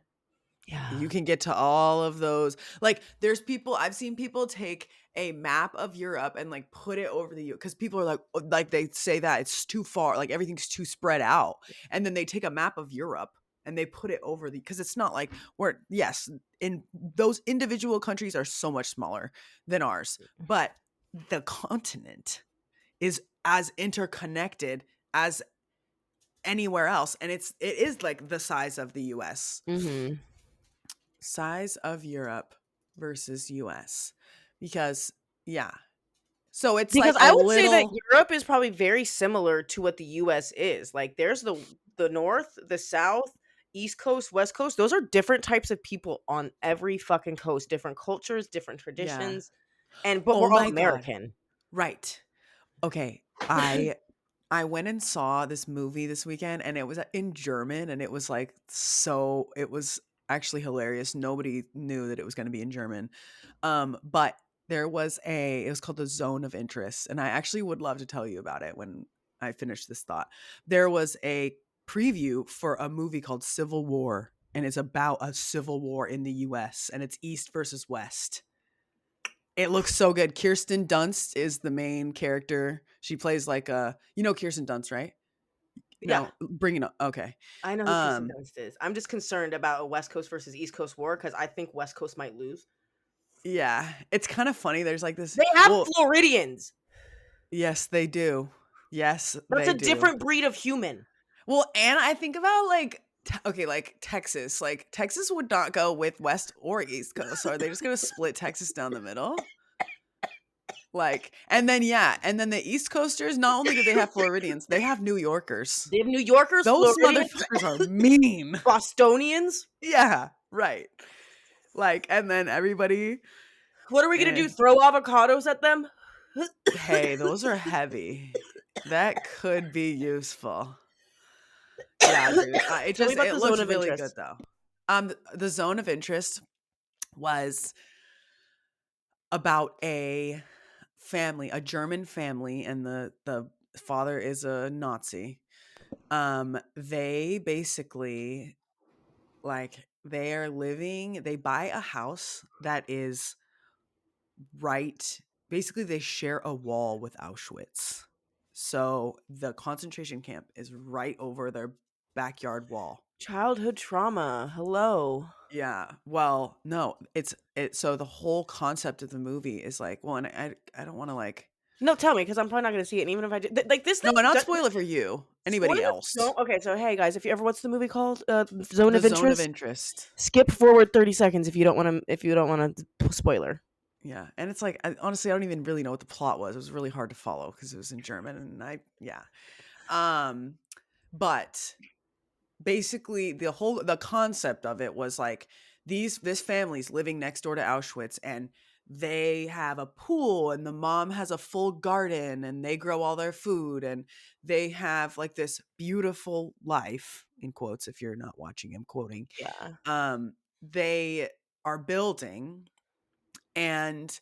[SPEAKER 1] You
[SPEAKER 2] Yeah.
[SPEAKER 1] can get to all of those. Like, there's people, I've seen people take a map of Europe and like put it over the U because people are like they say that it's too far, like everything's too spread out. And then they take a map of Europe and they put it over the because it's not like we're yes, in those individual countries are so much smaller than ours, but the continent is as interconnected as anywhere else. And it is like the size of the US.
[SPEAKER 2] Mm-hmm.
[SPEAKER 1] Size of Europe versus US. Because, yeah. So it's
[SPEAKER 2] Because
[SPEAKER 1] like
[SPEAKER 2] I
[SPEAKER 1] a
[SPEAKER 2] would say that
[SPEAKER 1] little,
[SPEAKER 2] Europe is probably very similar to what the US is. Like there's the north, the south, east coast, west coast. Those are different types of people on every fucking coast, different cultures, different
[SPEAKER 1] yeah.
[SPEAKER 2] traditions, and but
[SPEAKER 1] Oh
[SPEAKER 2] we're all
[SPEAKER 1] my God.
[SPEAKER 2] American.
[SPEAKER 1] Right. Okay. I went and saw this movie this weekend and it was in German and it was like it was actually hilarious. Nobody knew that it was going to be in German. But it was called The Zone of Interest and I actually would love to tell you about it when I finish this thought. There was a preview for a movie called Civil War and it's about a civil war in the US and it's East versus West. It looks so good. Kirsten Dunst is the main character. She plays like Kirsten Dunst, right?
[SPEAKER 2] Yeah,
[SPEAKER 1] No, bring it up. Okay.
[SPEAKER 2] I know who Kirsten
[SPEAKER 1] Um,
[SPEAKER 2] Dunst is. I'm just concerned about a West Coast versus East Coast war because I think West Coast might lose.
[SPEAKER 1] yeah, it's kind of funny. There's like this.
[SPEAKER 2] They have
[SPEAKER 1] Well,
[SPEAKER 2] Floridians.
[SPEAKER 1] yes, they do. Yes,
[SPEAKER 2] That's
[SPEAKER 1] they
[SPEAKER 2] a
[SPEAKER 1] do.
[SPEAKER 2] different breed of human.
[SPEAKER 1] Well, and I think about like okay, like Texas. Like Texas would not go with West or East Coast. So are they just gonna split Texas down the middle? Like, and then yeah, and then the East Coasters. Not only do they have Floridians, they have New Yorkers.
[SPEAKER 2] They have New Yorkers,
[SPEAKER 1] Those
[SPEAKER 2] Floridians,
[SPEAKER 1] motherfuckers are mean.
[SPEAKER 2] Bostonians.
[SPEAKER 1] Yeah, right. Like, and then everybody,
[SPEAKER 2] What are we gonna
[SPEAKER 1] eh,
[SPEAKER 2] do? Throw avocados at them?
[SPEAKER 1] hey, those are heavy. That could be useful. Yeah, dude.
[SPEAKER 2] Tell me about
[SPEAKER 1] It
[SPEAKER 2] the
[SPEAKER 1] looks
[SPEAKER 2] zone of
[SPEAKER 1] really good
[SPEAKER 2] interest.
[SPEAKER 1] though. The zone of interest was about a German family, and the father is a Nazi. They basically they buy a house that is right. Basically, they share a wall with Auschwitz. So the concentration camp is right over their backyard wall.
[SPEAKER 2] Childhood trauma. Hello.
[SPEAKER 1] Yeah. Well, no, so the whole concept of the movie is like, well, and I don't want to like
[SPEAKER 2] No, tell me, because I'm probably not gonna see it. And even if I did, like this
[SPEAKER 1] no,
[SPEAKER 2] thing,
[SPEAKER 1] and not spoil it for you. Anybody
[SPEAKER 2] spoilers
[SPEAKER 1] else.
[SPEAKER 2] don't. Okay, so hey guys, if you ever, what's the movie called? Zone
[SPEAKER 1] The
[SPEAKER 2] of
[SPEAKER 1] zone of
[SPEAKER 2] interest.
[SPEAKER 1] interest.
[SPEAKER 2] Skip forward 30 seconds if you don't want to. If you don't want to spoiler.
[SPEAKER 1] Yeah. And it's like honestly, I don't even really know what the plot was. It was really hard to follow because it was in German and yeah. Um but basically the concept of it was like this family's living next door to Auschwitz and they have a pool and the mom has a full garden and they grow all their food and they have like this beautiful life in quotes if you're not watching I'm quoting.
[SPEAKER 2] Yeah.
[SPEAKER 1] They are building and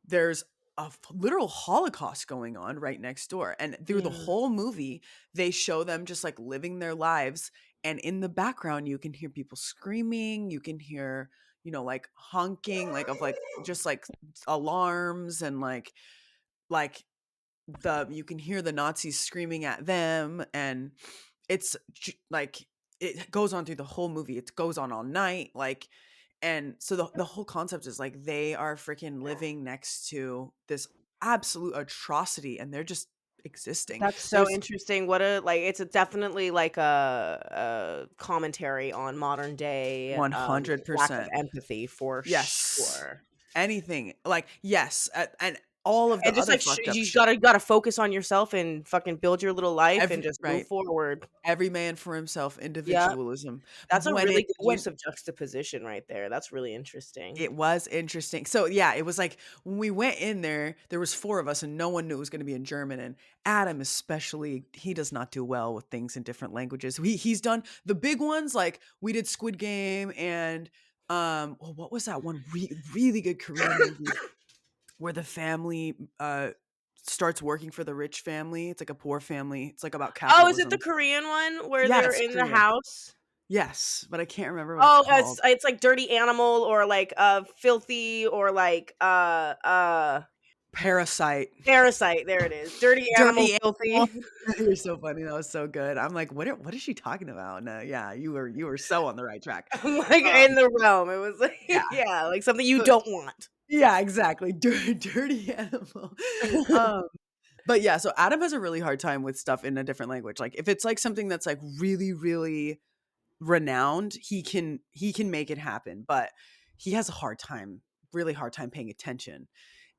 [SPEAKER 1] there's a literal Holocaust going on right next door. And through the
[SPEAKER 2] Yeah.
[SPEAKER 1] whole movie, they show them just like living their lives. And in the background, you can hear people screaming. You can hear, like honking, like of like just like alarms and like you can hear the Nazis screaming at them. And like it goes on through the whole movie. It goes on all night. Like, and so the whole concept is like they are freaking living next to this absolute atrocity and they're just existing.
[SPEAKER 2] That's so
[SPEAKER 1] There's
[SPEAKER 2] interesting. What a like it's a definitely like a commentary on modern day lack of
[SPEAKER 1] 100%.
[SPEAKER 2] empathy for
[SPEAKER 1] Yes.
[SPEAKER 2] sure.
[SPEAKER 1] Anything like yes, and all of the
[SPEAKER 2] And just
[SPEAKER 1] other
[SPEAKER 2] like
[SPEAKER 1] fucked up
[SPEAKER 2] you
[SPEAKER 1] shit.
[SPEAKER 2] gotta focus on yourself and fucking build your little life and
[SPEAKER 1] Every
[SPEAKER 2] just move
[SPEAKER 1] right.
[SPEAKER 2] forward.
[SPEAKER 1] Every man for himself,
[SPEAKER 2] Yeah,
[SPEAKER 1] individualism.
[SPEAKER 2] that's a really good
[SPEAKER 1] When
[SPEAKER 2] use of juxtaposition right there. That's really interesting.
[SPEAKER 1] it was interesting. So yeah, it was like when we went in there was four of us and no one knew it was going to be in German. And Adam especially, he does not do well with things in different languages. He's done the big ones, like we did Squid Game and what was that one really good Korean movie? where the family starts working for the rich family. It's like a poor family. It's like about
[SPEAKER 2] Oh, is it the
[SPEAKER 1] capitalism.
[SPEAKER 2] Korean one where they're
[SPEAKER 1] Yes,
[SPEAKER 2] in the
[SPEAKER 1] Korean.
[SPEAKER 2] house?
[SPEAKER 1] Yes, but I can't remember what it's
[SPEAKER 2] Oh,
[SPEAKER 1] called.
[SPEAKER 2] it's like Dirty Animal or like filthy or like
[SPEAKER 1] Parasite.
[SPEAKER 2] Parasite. There it is. Dirty Animal,
[SPEAKER 1] Dirty
[SPEAKER 2] filthy.
[SPEAKER 1] Animal. You're so funny. That was so good. I'm like, what is she talking about? No, yeah, you were so on the right track.
[SPEAKER 2] I'm like
[SPEAKER 1] Um,
[SPEAKER 2] in the realm. It was like
[SPEAKER 1] yeah.
[SPEAKER 2] yeah, like something you
[SPEAKER 1] But
[SPEAKER 2] don't want.
[SPEAKER 1] yeah, exactly. Dirty Animal. Um, but yeah, so Adam has a really hard time with stuff in a different language. Like if it's like something that's like really, really renowned, he can make it happen, but he has a hard time, really hard time paying attention.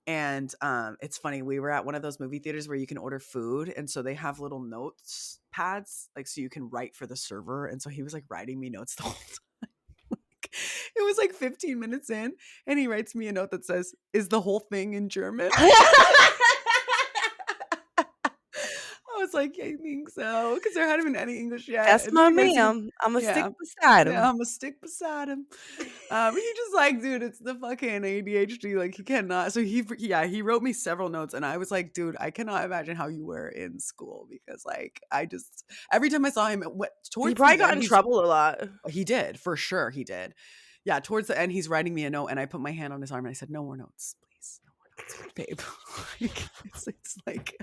[SPEAKER 1] And it's funny, we were at one of those movie theaters where you can order food, and so they have little notes pads, like so you can write for the server. And so he was like writing me notes the whole time. It was like 15 minutes in, and he writes me a note that says, "Is the whole thing in German?" I was like, "I think so," because there hadn't been any English yet.
[SPEAKER 2] That's
[SPEAKER 1] And
[SPEAKER 2] my
[SPEAKER 1] next thing,
[SPEAKER 2] man. I'm a stick
[SPEAKER 1] yeah,
[SPEAKER 2] beside
[SPEAKER 1] yeah,
[SPEAKER 2] him.
[SPEAKER 1] I'm a stick beside him. He just like, dude, it's the fucking ADHD. Like he cannot. So he wrote me several notes, and I was like, dude, I cannot imagine how you were in school because like I just every time I saw him,
[SPEAKER 2] He
[SPEAKER 1] towards
[SPEAKER 2] probably
[SPEAKER 1] the
[SPEAKER 2] got
[SPEAKER 1] end,
[SPEAKER 2] in trouble a lot.
[SPEAKER 1] he did for sure, he did. Yeah, towards the end, he's writing me a note, and I put my hand on his arm and I said, "No more notes, please, no more notes, babe." Like, it's like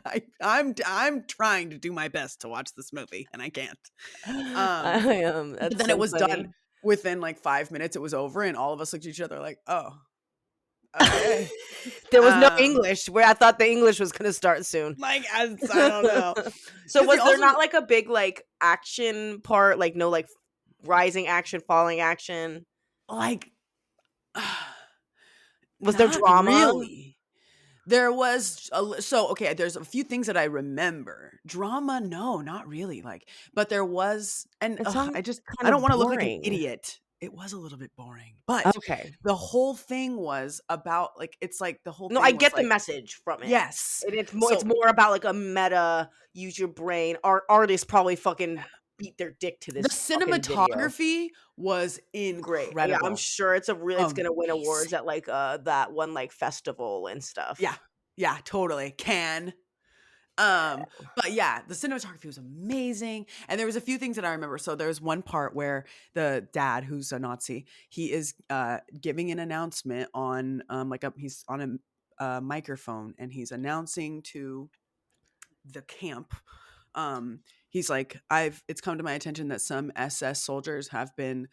[SPEAKER 1] I'm trying to do my best to watch this movie, and I can't. Um,
[SPEAKER 2] I am.
[SPEAKER 1] but
[SPEAKER 2] That's
[SPEAKER 1] then it
[SPEAKER 2] so
[SPEAKER 1] was
[SPEAKER 2] funny.
[SPEAKER 1] done within like 5 minutes. It was over, and all of us looked at each other like, "Oh, okay."
[SPEAKER 2] There was no
[SPEAKER 1] Um,
[SPEAKER 2] English where I thought the English was gonna start soon.
[SPEAKER 1] like I don't know,
[SPEAKER 2] So
[SPEAKER 1] because he
[SPEAKER 2] was there
[SPEAKER 1] also
[SPEAKER 2] not like a big like action part, like no like rising action, falling action?
[SPEAKER 1] like
[SPEAKER 2] Was there
[SPEAKER 1] not
[SPEAKER 2] drama?
[SPEAKER 1] really. There was so okay. There's a few things that I remember. Drama, no, not really. Like, but there was, and
[SPEAKER 2] It sounds
[SPEAKER 1] I
[SPEAKER 2] kind
[SPEAKER 1] don't
[SPEAKER 2] of
[SPEAKER 1] want to look like an
[SPEAKER 2] boring.
[SPEAKER 1] idiot. It was a little bit boring, but
[SPEAKER 2] Okay.
[SPEAKER 1] the whole thing was about like it's like the whole
[SPEAKER 2] No, I
[SPEAKER 1] thing was
[SPEAKER 2] get the
[SPEAKER 1] like
[SPEAKER 2] message from it.
[SPEAKER 1] yes.
[SPEAKER 2] And it's
[SPEAKER 1] So
[SPEAKER 2] more about like a meta use your brain. Artists probably fucking beat their dick to
[SPEAKER 1] the
[SPEAKER 2] this fucking video.
[SPEAKER 1] cinematography was
[SPEAKER 2] Great. Yeah, I'm
[SPEAKER 1] incredible,
[SPEAKER 2] sure it's gonna win awards
[SPEAKER 1] amazing.
[SPEAKER 2] at like that one like festival and
[SPEAKER 1] Yeah,
[SPEAKER 2] stuff.
[SPEAKER 1] yeah, totally can.
[SPEAKER 2] Yeah.
[SPEAKER 1] But yeah, the cinematography was amazing, and there was a few things that I remember. So there's one part where the dad, who's a Nazi, he is giving an announcement on he's on a microphone, and he's announcing to the camp. He's like, it's come to my attention that some SS soldiers have been,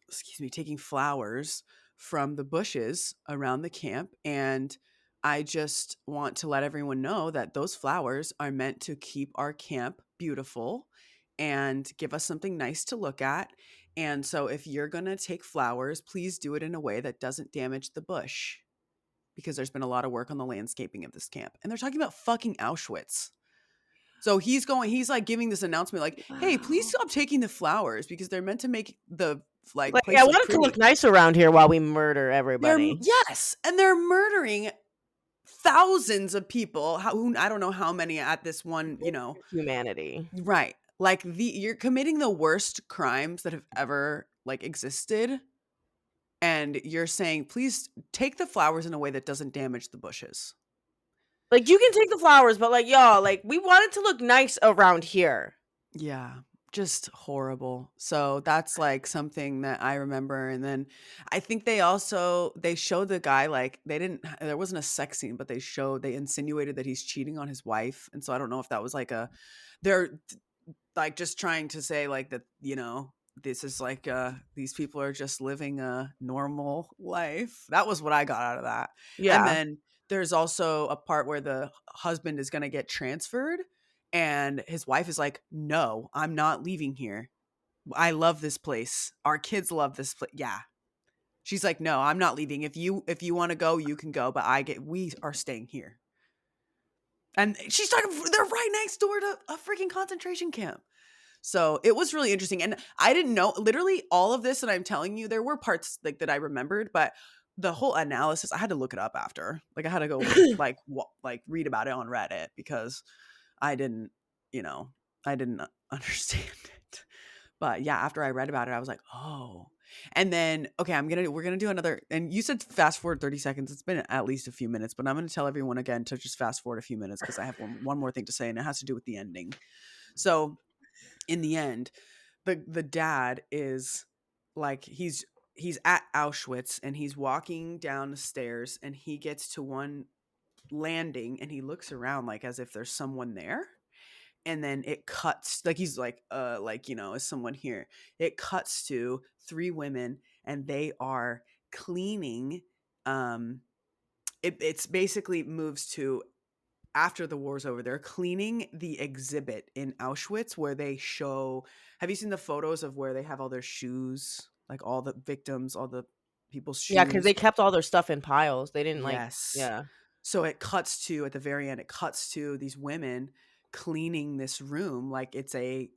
[SPEAKER 1] excuse me, taking flowers from the bushes around the camp. And I just want to let everyone know that those flowers are meant to keep our camp beautiful and give us something nice to look at. And so if you're going to take flowers, please do it in a way that doesn't damage the bush because there's been a lot of work on the landscaping of this camp. And they're talking about fucking Auschwitz. So he's like giving this announcement like, "Hey, please
[SPEAKER 2] Wow.
[SPEAKER 1] stop taking the flowers because they're meant to make the like
[SPEAKER 2] Like, I
[SPEAKER 1] place look
[SPEAKER 2] want it to look
[SPEAKER 1] pretty."
[SPEAKER 2] nice around here while we murder
[SPEAKER 1] They're
[SPEAKER 2] everybody.
[SPEAKER 1] yes, and they're murdering thousands of people. Who I don't know how many at this one,
[SPEAKER 2] Humanity.
[SPEAKER 1] right? Like you're committing the worst crimes that have ever like existed, and you're saying, "Please take the flowers in a way that doesn't damage the bushes."
[SPEAKER 2] Like, you can take the flowers, but like, y'all, like, we want it to look nice around here.
[SPEAKER 1] Yeah, just horrible. So that's like something that I remember. And then I think they showed the guy like there wasn't a sex scene, but they insinuated that he's cheating on his wife. And so I don't know if that was like they're like just trying to say like that, this is like these people are just living a normal life. That was what I got out of that. And
[SPEAKER 2] Yeah.
[SPEAKER 1] then there's also a part where the husband is going to get transferred and his wife is like, "No, I'm not leaving here. I love this place. Our kids love this place." Yeah. She's like, "No, I'm not leaving. If you want to go, you can go, but we are staying here." And she's talking, they're right next door to a freaking concentration camp. So it was really interesting. And I didn't know literally all of this that I'm telling you, there were parts like that I remembered, but the whole analysis, I had to look it up after. Like I had to go like read about it on Reddit because I didn't, you know, I didn't understand it. But yeah, after I read about it, I was like, oh. And then, okay, we're gonna do another. And you said fast forward 30 seconds. It's been at least a few minutes, but I'm gonna tell everyone again to just fast forward a few minutes because I have one more thing to say, and it has to do with the ending. So in the end, the dad is like he's at Auschwitz and he's walking down the stairs and he gets to one landing and he looks around like as if there's someone there, and then it cuts like he's like is someone here. It cuts to three women and they are cleaning. It's basically moves to after the war's over, they're cleaning the exhibit in Auschwitz where they show. Have you seen the photos of where they have all their shoes, like all the victims, all the people's
[SPEAKER 2] Yeah, because
[SPEAKER 1] shoes?
[SPEAKER 2] they kept all their stuff in piles. They didn't like,
[SPEAKER 1] Yes.
[SPEAKER 2] yeah.
[SPEAKER 1] So it cuts to at the very end. It cuts to these women cleaning this room like it's a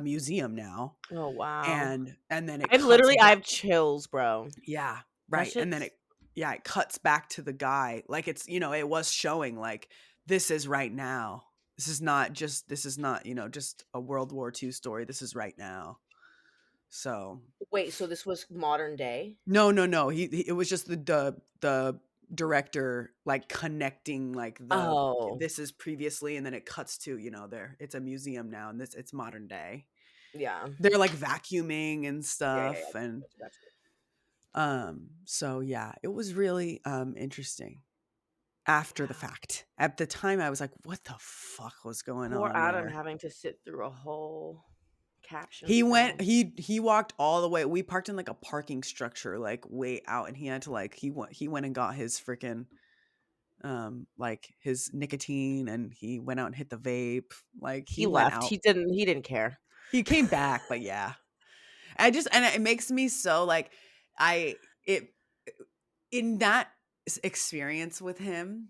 [SPEAKER 1] museum now,
[SPEAKER 2] Oh wow.
[SPEAKER 1] and then it
[SPEAKER 2] I've
[SPEAKER 1] cuts
[SPEAKER 2] literally I
[SPEAKER 1] back.
[SPEAKER 2] have chills, bro.
[SPEAKER 1] Yeah,
[SPEAKER 2] That
[SPEAKER 1] right. And then
[SPEAKER 2] shit's
[SPEAKER 1] it cuts back to the guy. Like it was showing like this is right now. This is not, just a World War II story. This is right now. So
[SPEAKER 2] wait, so this was modern day?
[SPEAKER 1] no, no, no. It was just the director like connecting like
[SPEAKER 2] Oh,
[SPEAKER 1] this is previously, and then it cuts to, there it's a museum now and it's modern day.
[SPEAKER 2] yeah.
[SPEAKER 1] They're like vacuuming and
[SPEAKER 2] Yeah, yeah, yeah.
[SPEAKER 1] stuff, and
[SPEAKER 2] Gotcha.
[SPEAKER 1] so yeah, it was really interesting after the fact. At the time I was like, what the fuck was going
[SPEAKER 2] Poor
[SPEAKER 1] on
[SPEAKER 2] Adam
[SPEAKER 1] there?
[SPEAKER 2] having to sit through a whole caption
[SPEAKER 1] He went
[SPEAKER 2] film.
[SPEAKER 1] he walked all the way. We parked in like a parking structure like way out, and he had to like he went and got his freaking like his nicotine, and he went out and hit the vape. Like
[SPEAKER 2] He
[SPEAKER 1] he went
[SPEAKER 2] left.
[SPEAKER 1] out.
[SPEAKER 2] He didn't care.
[SPEAKER 1] He came back, but yeah. And it makes me so like I it in that experience with him,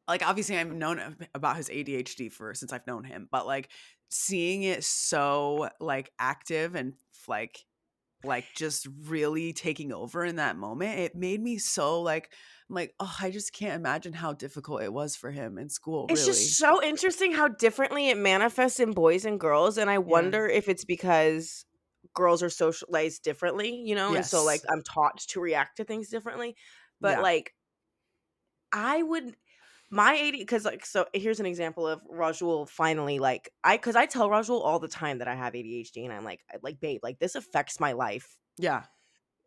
[SPEAKER 1] like obviously I've known about his ADHD for since I've known him, but like seeing it so like active and like just really taking over in that moment, it made me so like I'm like, oh, I just can't imagine how difficult it was for him in school,
[SPEAKER 2] It's just
[SPEAKER 1] really.
[SPEAKER 2] so interesting how differently it manifests in boys and girls, and I
[SPEAKER 1] Yeah.
[SPEAKER 2] wonder if it's because girls are socialized differently, and so like
[SPEAKER 1] Yes.
[SPEAKER 2] I'm taught to react to things differently. But
[SPEAKER 1] Yeah.
[SPEAKER 2] like I would my AD because like so here's an example of Rajul finally like because I tell Rajul all the time that I have ADHD and I'm like babe, like this affects my life
[SPEAKER 1] Yeah.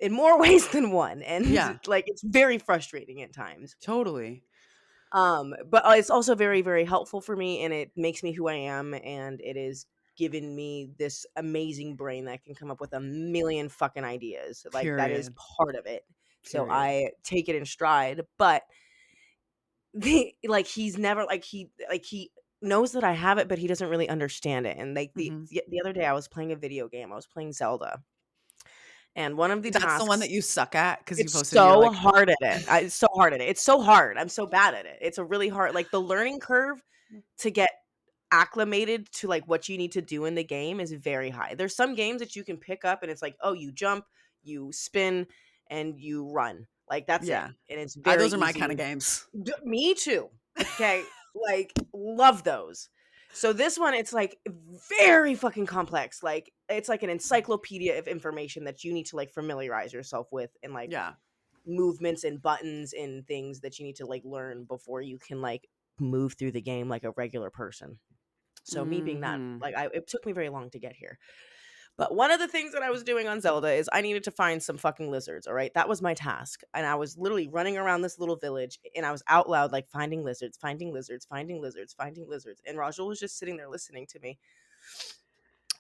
[SPEAKER 2] in more ways than one, and
[SPEAKER 1] Yeah.
[SPEAKER 2] like it's very frustrating at times.
[SPEAKER 1] Totally.
[SPEAKER 2] But it's also very, very helpful for me, and it makes me who I am, and it is given me this amazing brain that can come up with a million fucking ideas. Like that is
[SPEAKER 1] Period.
[SPEAKER 2] part of it. So
[SPEAKER 1] Period.
[SPEAKER 2] I take it in stride, but like he's never like he knows that I have it, but he doesn't really understand it. And like the
[SPEAKER 1] Mhm.
[SPEAKER 2] the the other day I was playing a video game. I was playing Zelda. And one of the
[SPEAKER 1] That's the one
[SPEAKER 2] tasks
[SPEAKER 1] that you suck at because you
[SPEAKER 2] it's
[SPEAKER 1] posted you're
[SPEAKER 2] so
[SPEAKER 1] like,
[SPEAKER 2] hard at it. It's so hard at it. It's so hard. I'm so bad at it. It's a really hard like the learning curve to get acclimated to like what you need to do in the game is very high. There's some games that you can pick up and it's like, oh, you jump, you spin, and you run. Like that's it.
[SPEAKER 1] yeah.
[SPEAKER 2] And it's very
[SPEAKER 1] Those are my kind of
[SPEAKER 2] easy.
[SPEAKER 1] games.
[SPEAKER 2] Me too. Okay. Like love those. So this one it's like very fucking complex. Like it's like an encyclopedia of information that you need to like familiarize yourself with and like
[SPEAKER 1] Yeah.
[SPEAKER 2] movements and buttons and things that you need to like learn before you can like move through the game like a regular person. So me being that,
[SPEAKER 1] Mhm.
[SPEAKER 2] like, it took me very long to get here. But one of the things that I was doing on Zelda is I needed to find some fucking lizards. All right, that was my task, and I was literally running around this little village, and I was out loud like finding lizards, finding lizards, finding lizards, finding lizards. And Rajul was just sitting there listening to me.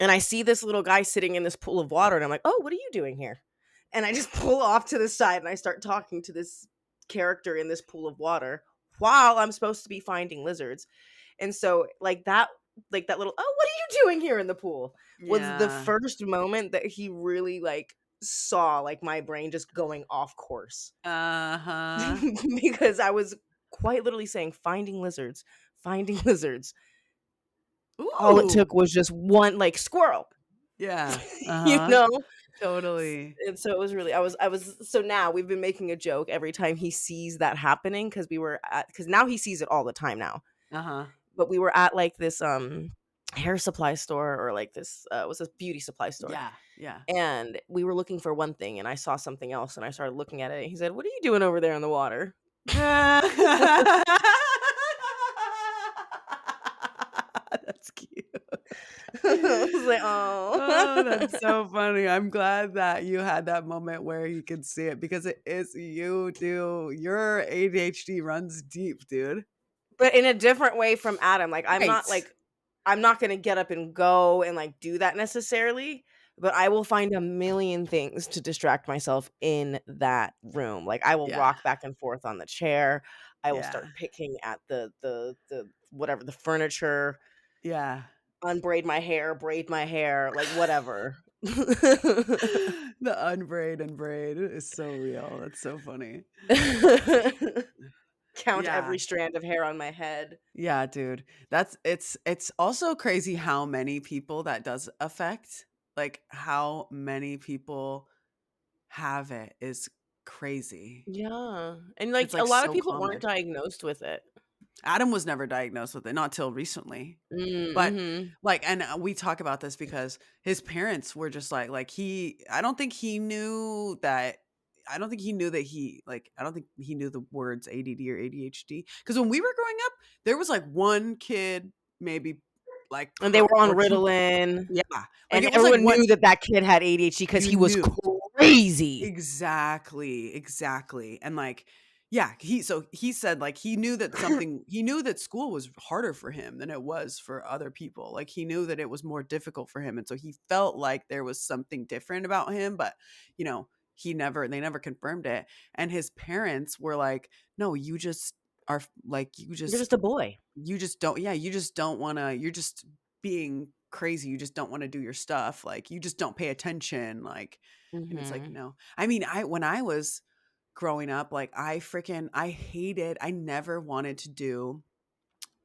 [SPEAKER 2] And I see this little guy sitting in this pool of water, and I'm like, "Oh, what are you doing here?" And I just pull off to the side, and I start talking to this character in this pool of water while I'm supposed to be finding lizards. And so like that little, "Oh, what are you doing here in the pool?" was the
[SPEAKER 1] Yeah.
[SPEAKER 2] first moment that he really like saw like my brain just going off course.
[SPEAKER 1] Uh-huh.
[SPEAKER 2] Because I was quite literally saying finding lizards, finding lizards. All it took
[SPEAKER 1] Ooh.
[SPEAKER 2] was just one like squirrel.
[SPEAKER 1] Yeah.
[SPEAKER 2] You
[SPEAKER 1] Uh-huh.
[SPEAKER 2] know?
[SPEAKER 1] Totally.
[SPEAKER 2] And so it was really I was so now we've been making a joke every time he sees that happening because we were at because now he sees it all the time now.
[SPEAKER 1] Uh-huh.
[SPEAKER 2] But we were at like this hair supply store, or like this was a beauty supply store.
[SPEAKER 1] Yeah. Yeah.
[SPEAKER 2] And we were looking for one thing, and I saw something else, and I started looking at it. And he said, "What are you doing over there in the water?"
[SPEAKER 1] That's cute.
[SPEAKER 2] I was like,
[SPEAKER 1] Oh, that's
[SPEAKER 2] "Oh."
[SPEAKER 1] so funny. I'm glad that you had that moment where you could see it because it is you, dude. Your ADHD runs deep, dude.
[SPEAKER 2] But in a different way from Adam.
[SPEAKER 1] Right.
[SPEAKER 2] I'm not gonna get up and go and, like, do that necessarily, but I will find a million things to distract myself in that room. Like, I will
[SPEAKER 1] Yeah.
[SPEAKER 2] rock back and forth on the chair. I will
[SPEAKER 1] Yeah.
[SPEAKER 2] start picking at the whatever, the furniture,
[SPEAKER 1] Yeah.
[SPEAKER 2] unbraid my hair, braid my hair, like, whatever.
[SPEAKER 1] The unbraid and braid is so real. That's so funny.
[SPEAKER 2] Count
[SPEAKER 1] Yeah.
[SPEAKER 2] every strand of hair on my head.
[SPEAKER 1] Yeah, dude. It's also crazy how many people that does affect. Like how many people have it is crazy.
[SPEAKER 2] Yeah, and,
[SPEAKER 1] It's
[SPEAKER 2] like, a
[SPEAKER 1] like
[SPEAKER 2] lot of
[SPEAKER 1] so
[SPEAKER 2] people weren't
[SPEAKER 1] common.
[SPEAKER 2] diagnosed with it.
[SPEAKER 1] Adam was never diagnosed with it, not till recently. But,
[SPEAKER 2] Mhm.
[SPEAKER 1] like and, we talk about this because his parents were just he I don't think he knew that I don't think he knew that I don't think he knew the words ADD or ADHD. Because when we were growing up, there was, like, 1 kid maybe, like,
[SPEAKER 2] And they
[SPEAKER 1] per
[SPEAKER 2] were on
[SPEAKER 1] or 2
[SPEAKER 2] Ritalin,
[SPEAKER 1] yeah, like,
[SPEAKER 2] and
[SPEAKER 1] it was, like,
[SPEAKER 2] everyone
[SPEAKER 1] 1
[SPEAKER 2] knew that that kid had ADHD because
[SPEAKER 1] you
[SPEAKER 2] he was
[SPEAKER 1] knew.
[SPEAKER 2] crazy.
[SPEAKER 1] Exactly, exactly, and, yeah, he said, he knew that school was harder for him than it was for other people, like, he knew that it was more difficult for him, and so he felt like there was something different about him, but, you know, they never confirmed it, and his parents were like, "No, you just are f like,
[SPEAKER 2] You're just a boy.
[SPEAKER 1] you just don't yeah, you just don't wanna you're just being crazy, you just don't wanna do your stuff, like, you just don't pay attention, like," and it's like,
[SPEAKER 2] Mhm.
[SPEAKER 1] "No." I mean, I when I was growing up, I never wanted to do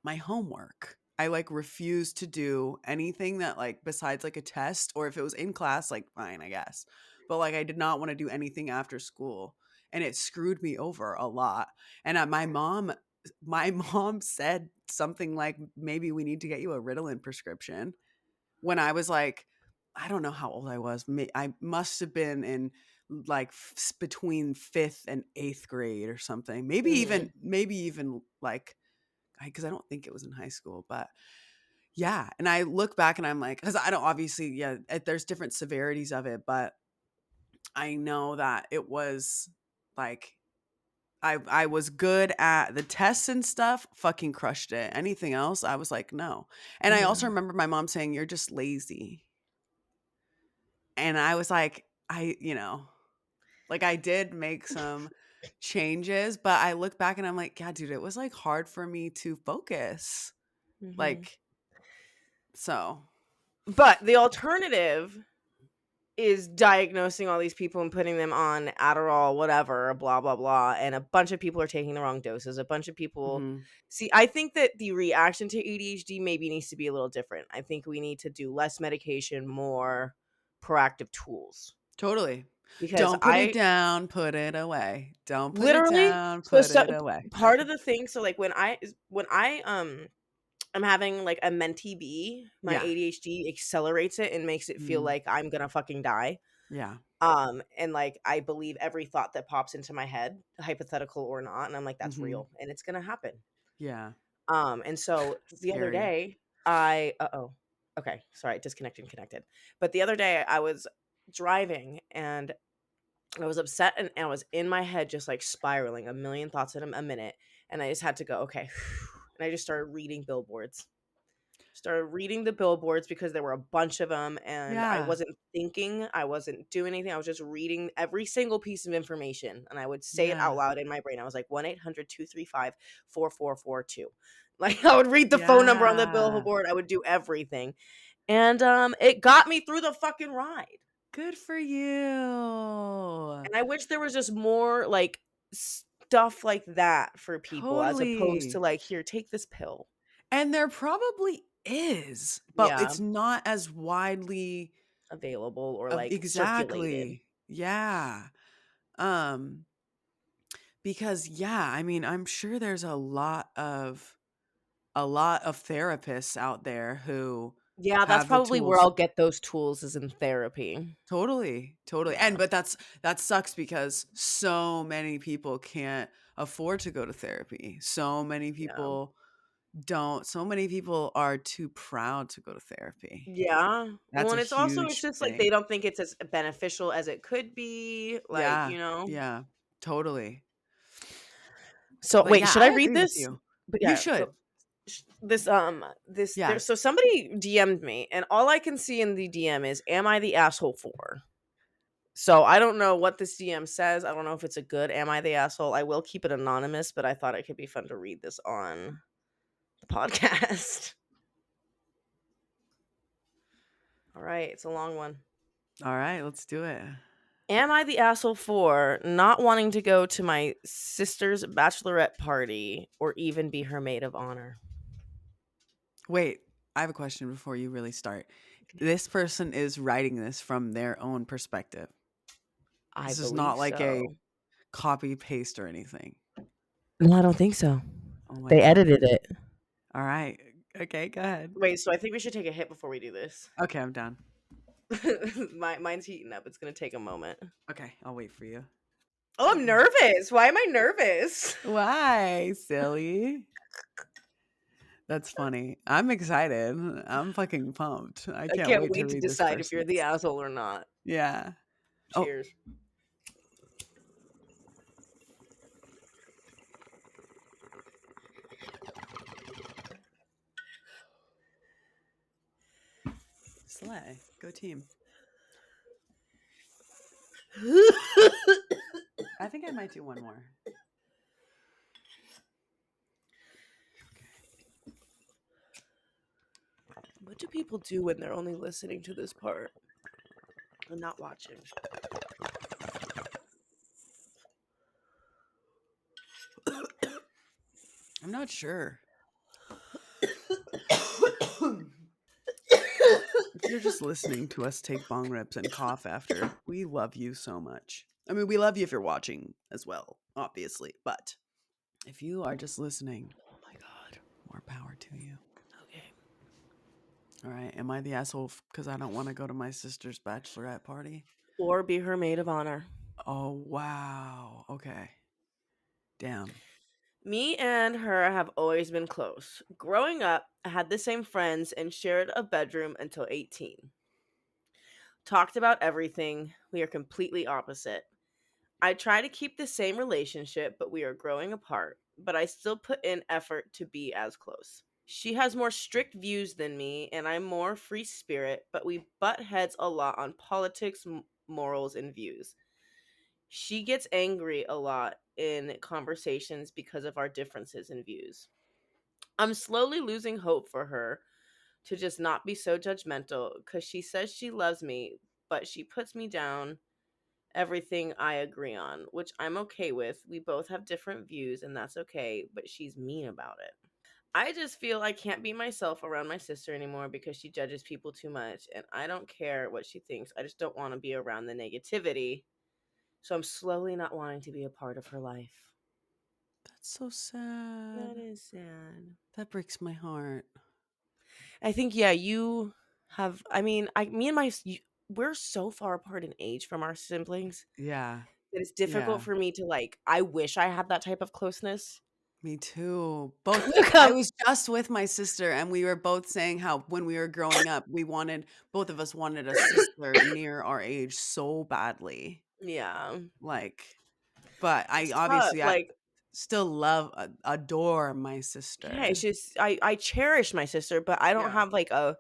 [SPEAKER 1] my homework. I, refused to do anything that, besides, a test, or if it was in class, fine, I guess. But, I did not wanna do anything after school, and it screwed me over a lot. And, my mom said something like, "Maybe we need to get you a Ritalin prescription." When I was, I don't know how old I was. I must have been in, between 5th and 8th grade or something.
[SPEAKER 2] Mhm.
[SPEAKER 1] Maybe even, because I don't think it was in high school, but yeah, and I look back and I'm like, because I don't obviously, yeah, there's different severities of it, but I know that it was like I was good at the tests and stuff, fucking crushed it. Anything else, I was like, no. And I also
[SPEAKER 2] Mhm.
[SPEAKER 1] remember my mom saying, "You're just lazy," and I was like, I did make some changes, but I look back and I'm like, yeah, dude, it was hard for me to focus,
[SPEAKER 2] Mhm.
[SPEAKER 1] like so.
[SPEAKER 2] But the alternative is diagnosing all these people and putting them on Adderall, whatever, blah, blah, blah, and a bunch of people are taking the wrong doses. A bunch of people
[SPEAKER 1] Mhm.
[SPEAKER 2] see, I think that the reaction to ADHD maybe needs to be a little different. I think we need to do less medication, more proactive tools.
[SPEAKER 1] Totally.
[SPEAKER 2] Because
[SPEAKER 1] Don't put it
[SPEAKER 2] I
[SPEAKER 1] down, put it away. Don't put it
[SPEAKER 2] literally
[SPEAKER 1] down,
[SPEAKER 2] so
[SPEAKER 1] put
[SPEAKER 2] so
[SPEAKER 1] it away.
[SPEAKER 2] part of the thing, so like when I I'm having like a mentee B, my
[SPEAKER 1] Yeah.
[SPEAKER 2] ADHD accelerates it and makes it feel
[SPEAKER 1] Mm.
[SPEAKER 2] like I'm gonna fucking die.
[SPEAKER 1] Yeah.
[SPEAKER 2] And like I believe every thought that pops into my head, hypothetical or not, and I'm like, that's
[SPEAKER 1] Mhm.
[SPEAKER 2] real and it's gonna happen.
[SPEAKER 1] Yeah.
[SPEAKER 2] And so the other
[SPEAKER 1] Scary.
[SPEAKER 2] day, I oh, okay, sorry, disconnected and connected. But the other day I was driving and I was upset and I was in my head just like spiraling a million thoughts in a minute. And I just had to go, okay. And I just started reading billboards. Started reading the billboards because there were a bunch of them and I
[SPEAKER 1] Yeah.
[SPEAKER 2] wasn't thinking, I wasn't doing anything. I was just reading every single piece of information and I would say it out
[SPEAKER 1] Yeah.
[SPEAKER 2] loud in my brain. I was like 1-800-235-4442. Like I would read the phone number on the
[SPEAKER 1] Yeah.
[SPEAKER 2] billboard. I would do everything. And it got me through the fucking ride.
[SPEAKER 1] Good for you.
[SPEAKER 2] And I wish there was just more like stuff like that for people as opposed to
[SPEAKER 1] Totally.
[SPEAKER 2] like, here, take this pill.
[SPEAKER 1] And there probably is, but
[SPEAKER 2] Yeah,
[SPEAKER 1] it's not as widely
[SPEAKER 2] available or
[SPEAKER 1] of
[SPEAKER 2] like circulated.
[SPEAKER 1] exactly. Yeah. Because yeah, I mean, I'm sure there's a lot of a lot of therapists out there who
[SPEAKER 2] Yeah, that's
[SPEAKER 1] have the
[SPEAKER 2] probably where
[SPEAKER 1] tools.
[SPEAKER 2] I'll get those tools is in therapy.
[SPEAKER 1] Totally, totally.
[SPEAKER 2] Yeah.
[SPEAKER 1] But that sucks because so many people can't afford to go to therapy.
[SPEAKER 2] Yeah.
[SPEAKER 1] So many people are too proud to go to therapy.
[SPEAKER 2] Yeah.
[SPEAKER 1] That's
[SPEAKER 2] Well,
[SPEAKER 1] a
[SPEAKER 2] and it's
[SPEAKER 1] huge
[SPEAKER 2] just like they
[SPEAKER 1] thing.
[SPEAKER 2] don't think it's as beneficial as it could be, like,
[SPEAKER 1] Yeah, yeah, totally.
[SPEAKER 2] So
[SPEAKER 1] But
[SPEAKER 2] wait,
[SPEAKER 1] yeah,
[SPEAKER 2] should I
[SPEAKER 1] I
[SPEAKER 2] read
[SPEAKER 1] agree with
[SPEAKER 2] this?
[SPEAKER 1] you.
[SPEAKER 2] But
[SPEAKER 1] You
[SPEAKER 2] yeah, so
[SPEAKER 1] should.
[SPEAKER 2] this there
[SPEAKER 1] Yeah.
[SPEAKER 2] so somebody DM'd me and all I can see in the DM is am I the asshole for? So I don't know what this DM says. I don't know if it's a good am I the asshole. I will keep it anonymous, but I thought it could be fun to read this on the podcast. All right, it's a long one.
[SPEAKER 1] All right, let's do it.
[SPEAKER 2] Am I the asshole for not wanting to go to my sister's bachelorette party or even be her maid of honor?
[SPEAKER 1] Wait, I have a question before you really start. This person is writing this from their own perspective.
[SPEAKER 2] I
[SPEAKER 1] This is not
[SPEAKER 2] believe
[SPEAKER 1] like a
[SPEAKER 2] so.
[SPEAKER 1] copy paste or anything.
[SPEAKER 2] No, I don't think so.
[SPEAKER 1] Oh my
[SPEAKER 2] They
[SPEAKER 1] god.
[SPEAKER 2] edited it.
[SPEAKER 1] All right. Okay, go ahead.
[SPEAKER 2] Wait, so I think we should take a hit before we do this.
[SPEAKER 1] Okay, I'm done.
[SPEAKER 2] Mine's heating up. It's gonna take a moment.
[SPEAKER 1] Okay, I'll wait for you.
[SPEAKER 2] Oh, I'm nervous. Why am I nervous?
[SPEAKER 1] Why, silly? That's funny. I'm excited. I'm fucking pumped. I
[SPEAKER 2] I
[SPEAKER 1] can't
[SPEAKER 2] can't
[SPEAKER 1] wait to
[SPEAKER 2] wait to
[SPEAKER 1] read this
[SPEAKER 2] decide if you're the
[SPEAKER 1] person's.
[SPEAKER 2] asshole or not.
[SPEAKER 1] Yeah. Oh,
[SPEAKER 2] Cheers.
[SPEAKER 1] slay. Go team. I think I might do one more.
[SPEAKER 2] What do people do when they're only listening to this part and not watching?
[SPEAKER 1] I'm not sure. If you're just listening to us take bong rips and cough after, we love you so much. I mean, we love you if you're watching as well, obviously. But if you are just listening,
[SPEAKER 2] Oh my god.
[SPEAKER 1] more power to you.
[SPEAKER 2] Okay.
[SPEAKER 1] All right. Am I the asshole because I don't want to go to my sister's bachelorette party?
[SPEAKER 2] Or be her maid of honor.
[SPEAKER 1] Oh, wow. Okay. Damn.
[SPEAKER 2] Me and her have always been close. Growing up, I had the same friends and shared a bedroom until 18. Talked about everything. We are completely opposite. I try to keep the same relationship, but we are growing apart. But I still put in effort to be as close. She has more strict views than me, and I'm more free spirit, but we butt heads a lot on politics, morals, and views. She gets angry a lot in conversations because of our differences in views. I'm slowly losing hope for her to just not be so judgmental because she says she loves me, but she puts me down everything I agree on, which I'm okay with. We both have different views, and that's okay, but she's mean about it. I just feel I can't be myself around my sister anymore because she judges people too much, and I don't care what she thinks. I just don't want to be around the negativity. So I'm slowly not wanting to be a part of her life.
[SPEAKER 1] That's so
[SPEAKER 2] That
[SPEAKER 1] sad.
[SPEAKER 2] is sad.
[SPEAKER 1] That breaks my heart.
[SPEAKER 2] I think yeah, you have. I mean, I me and my we're so far apart in age from our siblings
[SPEAKER 1] Yeah.
[SPEAKER 2] that it's difficult
[SPEAKER 1] Yeah.
[SPEAKER 2] for me to like. I wish I had that type of closeness.
[SPEAKER 1] Me too. Both I
[SPEAKER 2] Come,
[SPEAKER 1] was just with my sister and we were both saying how when we were growing up, both of us wanted a sister near our age so badly.
[SPEAKER 2] yeah,
[SPEAKER 1] Like, but
[SPEAKER 2] it's tough.
[SPEAKER 1] I
[SPEAKER 2] Like,
[SPEAKER 1] still love, adore my
[SPEAKER 2] yeah, it's
[SPEAKER 1] sister.
[SPEAKER 2] just I cherish my sister, but I don't
[SPEAKER 1] Yeah.
[SPEAKER 2] have like a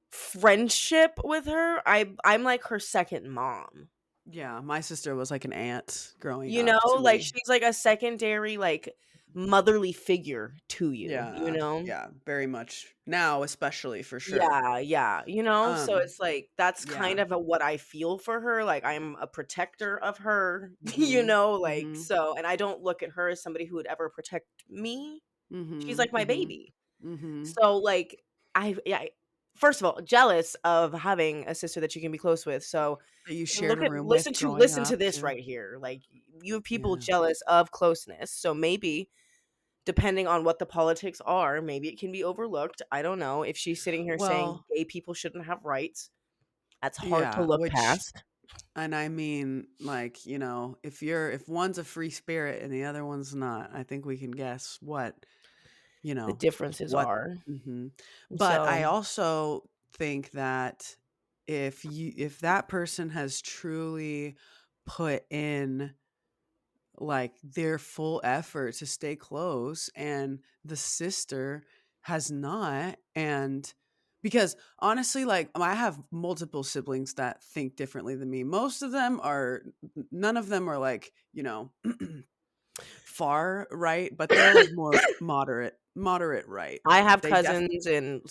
[SPEAKER 2] friendship with her. I'm like her second mom.
[SPEAKER 1] Yeah, my sister was like an aunt growing
[SPEAKER 2] You
[SPEAKER 1] up
[SPEAKER 2] know,
[SPEAKER 1] to
[SPEAKER 2] like
[SPEAKER 1] me.
[SPEAKER 2] she's like a secondary like motherly figure to you, you
[SPEAKER 1] Yeah,
[SPEAKER 2] know?
[SPEAKER 1] yeah, very much. Now, especially for sure.
[SPEAKER 2] Yeah, yeah, you know? So
[SPEAKER 1] Um,
[SPEAKER 2] it's like that's kind
[SPEAKER 1] yeah.
[SPEAKER 2] of what I feel for her, like I'm a protector of her, you
[SPEAKER 1] Mhm.
[SPEAKER 2] know, like
[SPEAKER 1] Mhm.
[SPEAKER 2] so and I don't look at her as somebody who would ever protect me. She's
[SPEAKER 1] Mhm.
[SPEAKER 2] like my
[SPEAKER 1] Mhm.
[SPEAKER 2] baby.
[SPEAKER 1] Mhm.
[SPEAKER 2] So like I first of all, jealous of having a sister that you can be close with. So
[SPEAKER 1] That you
[SPEAKER 2] and
[SPEAKER 1] shared a room with growing
[SPEAKER 2] listen to
[SPEAKER 1] up
[SPEAKER 2] this
[SPEAKER 1] too.
[SPEAKER 2] right here. Like you have people
[SPEAKER 1] Yeah.
[SPEAKER 2] jealous of closeness. So maybe depending on what the politics are, maybe it can be overlooked. I don't know. If she's sitting here saying
[SPEAKER 1] Well,
[SPEAKER 2] gay people shouldn't have rights, that's hard to
[SPEAKER 1] yeah,
[SPEAKER 2] look
[SPEAKER 1] which
[SPEAKER 2] past.
[SPEAKER 1] and I mean, like, if one's a free spirit and the other one's not, I think we can guess you
[SPEAKER 2] The
[SPEAKER 1] know,
[SPEAKER 2] differences
[SPEAKER 1] what
[SPEAKER 2] are.
[SPEAKER 1] mhm. But I
[SPEAKER 2] So,
[SPEAKER 1] also think that if that person has truly put in like their full effort to stay close and the sister has not, and because honestly, like, I have multiple siblings that think differently than me. Most of them are none of them are like, far right, but they're like more moderate right.
[SPEAKER 2] I have
[SPEAKER 1] They def
[SPEAKER 2] cousins and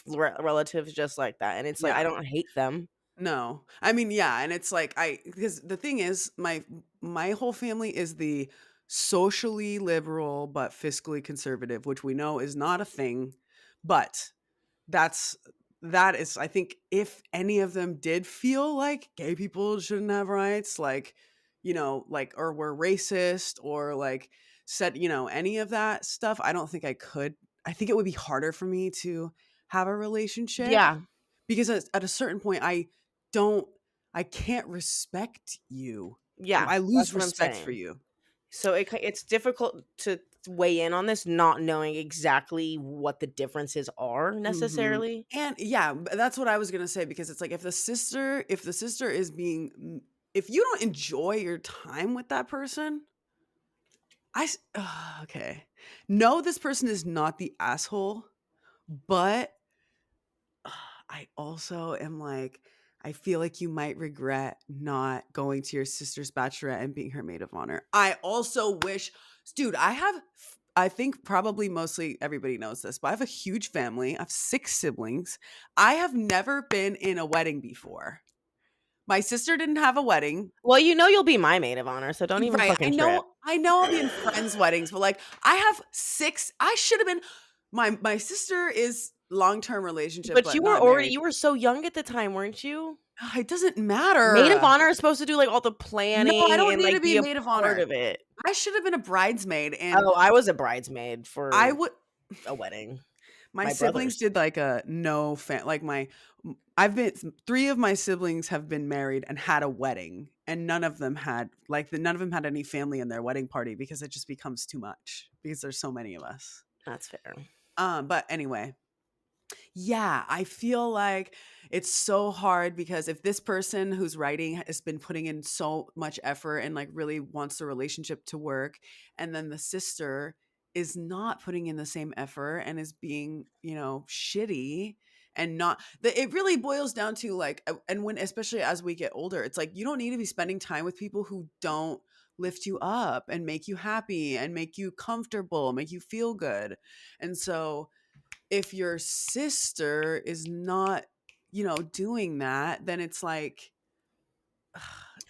[SPEAKER 2] relatives just like that, and it's like I
[SPEAKER 1] yeah.
[SPEAKER 2] don't hate them.
[SPEAKER 1] No. I mean, yeah, and it's like because the thing is my whole family is the socially liberal but fiscally conservative, which we know is not a thing, but that's that is I think if any of them did feel like gay people shouldn't have rights, like, like or were racist or like said, any of that stuff, I don't think I could. I think it would be harder for me to have a relationship
[SPEAKER 2] Yeah,
[SPEAKER 1] because at a certain point don't I can't respect you.
[SPEAKER 2] yeah,
[SPEAKER 1] I
[SPEAKER 2] that's
[SPEAKER 1] lose
[SPEAKER 2] what I'm
[SPEAKER 1] respect for
[SPEAKER 2] saying.
[SPEAKER 1] you.
[SPEAKER 2] So it's difficult to weigh in on this, not knowing exactly what the differences are
[SPEAKER 1] Mhm.
[SPEAKER 2] necessarily.
[SPEAKER 1] And yeah, that's what I was gonna say because it's like if the sister is if you don't enjoy your time with that person, okay. No, this person is not the asshole, but I also am like, I feel like you might regret not going to your sister's bachelorette and being her maid of honor. I also wish, dude, I think probably mostly everybody knows this, but I have a huge family. I have 6 siblings. I have never been in a wedding before. My sister didn't have a wedding.
[SPEAKER 2] Well, you know you'll be my maid of honor, so don't even
[SPEAKER 1] Right.
[SPEAKER 2] fucking trip.
[SPEAKER 1] I know I'll be in friends' weddings, but like I have 6. I should have been my sister is long-term relationship,
[SPEAKER 2] But
[SPEAKER 1] but not married.
[SPEAKER 2] you were so young at the time, weren't you?
[SPEAKER 1] It doesn't
[SPEAKER 2] Maid of
[SPEAKER 1] matter.
[SPEAKER 2] honor is supposed to do like all the
[SPEAKER 1] No, I
[SPEAKER 2] planning
[SPEAKER 1] don't
[SPEAKER 2] and
[SPEAKER 1] need to
[SPEAKER 2] like
[SPEAKER 1] be
[SPEAKER 2] be
[SPEAKER 1] a
[SPEAKER 2] a
[SPEAKER 1] maid of
[SPEAKER 2] part
[SPEAKER 1] honor.
[SPEAKER 2] of it.
[SPEAKER 1] I should have been a bridesmaid, and
[SPEAKER 2] Oh, I was a bridesmaid
[SPEAKER 1] I
[SPEAKER 2] for
[SPEAKER 1] would
[SPEAKER 2] a wedding.
[SPEAKER 1] my
[SPEAKER 2] My
[SPEAKER 1] siblings
[SPEAKER 2] brother's.
[SPEAKER 1] did like a no like I've been 3 of my siblings have been married and had a wedding, and none of them had none of them had any family in their wedding party because it just becomes too much because there's so many of us.
[SPEAKER 2] That's fair.
[SPEAKER 1] But anyway, yeah, I feel like it's so hard because if this person who's writing has been putting in so much effort and like really wants the relationship to work, and then the sister is not putting in the same effort and is being, shitty and not it really boils down to like and when especially as we get older, it's like you don't need to be spending time with people who don't lift you up and make you happy and make you comfortable, make you feel good. And so if your sister is not, doing that, then it's like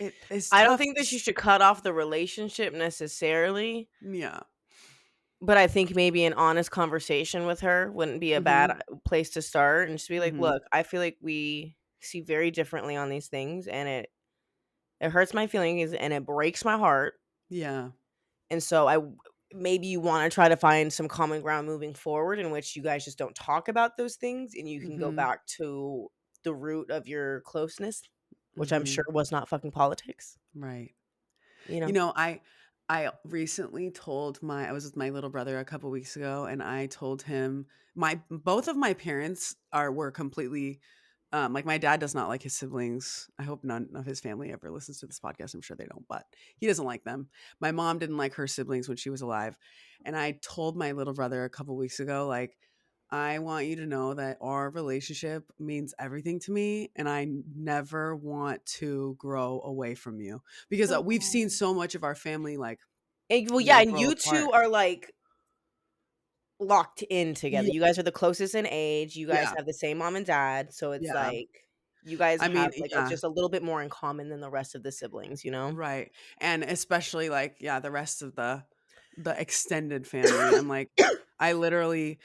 [SPEAKER 1] it is
[SPEAKER 2] I don't
[SPEAKER 1] tough
[SPEAKER 2] think that you should cut off the relationship necessarily,
[SPEAKER 1] yeah.
[SPEAKER 2] but I think maybe an honest conversation with her wouldn't be a bad
[SPEAKER 1] Mhm.
[SPEAKER 2] place to start and just be like,
[SPEAKER 1] Mhm.
[SPEAKER 2] "Look, I feel like we see very differently on these things and it hurts my feelings and it breaks my heart.
[SPEAKER 1] Yeah.
[SPEAKER 2] And so maybe you want to try to find some common ground moving forward in which you guys just don't talk about those things and you can go
[SPEAKER 1] Mhm.
[SPEAKER 2] back to the root of your closeness, which I'm sure
[SPEAKER 1] Mhm.
[SPEAKER 2] was not fucking politics,
[SPEAKER 1] Right.
[SPEAKER 2] you
[SPEAKER 1] You
[SPEAKER 2] know.
[SPEAKER 1] know, I recently told my I was with my little brother a couple weeks ago and I told him my both of my parents were completely like my dad does not like his siblings. I hope none of his family ever listens to this podcast. I'm sure they don't, but he doesn't like them. My mom didn't like her siblings when she was alive. And I told my little brother a couple weeks ago like I want you to know that our relationship means everything to me and I never want to grow away from you because we've seen
[SPEAKER 2] Oh.
[SPEAKER 1] so much of our family like,
[SPEAKER 2] Well, yeah, and
[SPEAKER 1] grow
[SPEAKER 2] you two
[SPEAKER 1] apart.
[SPEAKER 2] are like locked in together.
[SPEAKER 1] Yeah.
[SPEAKER 2] You guys are the closest in age. You guys
[SPEAKER 1] Yeah.
[SPEAKER 2] have the same mom and dad, so it's
[SPEAKER 1] Yeah.
[SPEAKER 2] like you guys
[SPEAKER 1] I mean,
[SPEAKER 2] have like
[SPEAKER 1] yeah.
[SPEAKER 2] just a little bit more in common than the rest of the siblings, you know?
[SPEAKER 1] Right. And especially like, yeah, the rest of the extended family. I'm like, I literally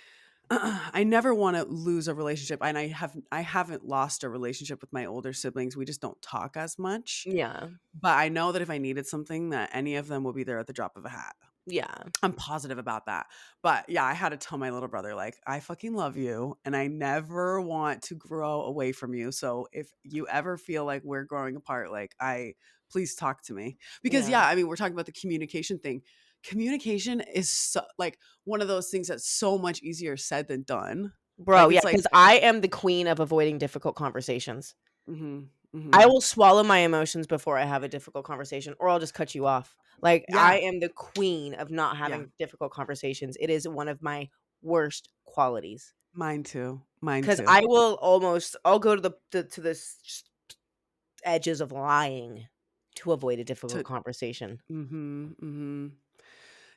[SPEAKER 1] I never want to lose a relationship and I haven't lost a relationship with my older siblings. We just don't talk as much.
[SPEAKER 2] Yeah.
[SPEAKER 1] But I know that if I needed something that any of them will be there at the drop of a hat.
[SPEAKER 2] Yeah.
[SPEAKER 1] I'm positive about that. But yeah, I had to tell my little brother, like, I fucking love you and I never want to grow away from you. So if you ever feel like we're growing apart, like, please talk to me. Because
[SPEAKER 2] Yeah.
[SPEAKER 1] yeah, I mean, we're talking about the communication thing. Communication is so, like, one of those things that's so much easier said than done.
[SPEAKER 2] Bro,
[SPEAKER 1] Like,
[SPEAKER 2] yeah,
[SPEAKER 1] it's like,
[SPEAKER 2] because I am the queen of avoiding difficult conversations.
[SPEAKER 1] mhm,
[SPEAKER 2] I
[SPEAKER 1] mhm.
[SPEAKER 2] will swallow my emotions before I have a difficult conversation, or I'll just cut you off. Like, I
[SPEAKER 1] Yeah,
[SPEAKER 2] am the queen of not
[SPEAKER 1] yeah,
[SPEAKER 2] having difficult conversations. It is one of my worst qualities.
[SPEAKER 1] mine too. Mine
[SPEAKER 2] Because
[SPEAKER 1] too.
[SPEAKER 2] I will I'll go to the edges of lying to avoid a difficult
[SPEAKER 1] To,
[SPEAKER 2] conversation.
[SPEAKER 1] mhm.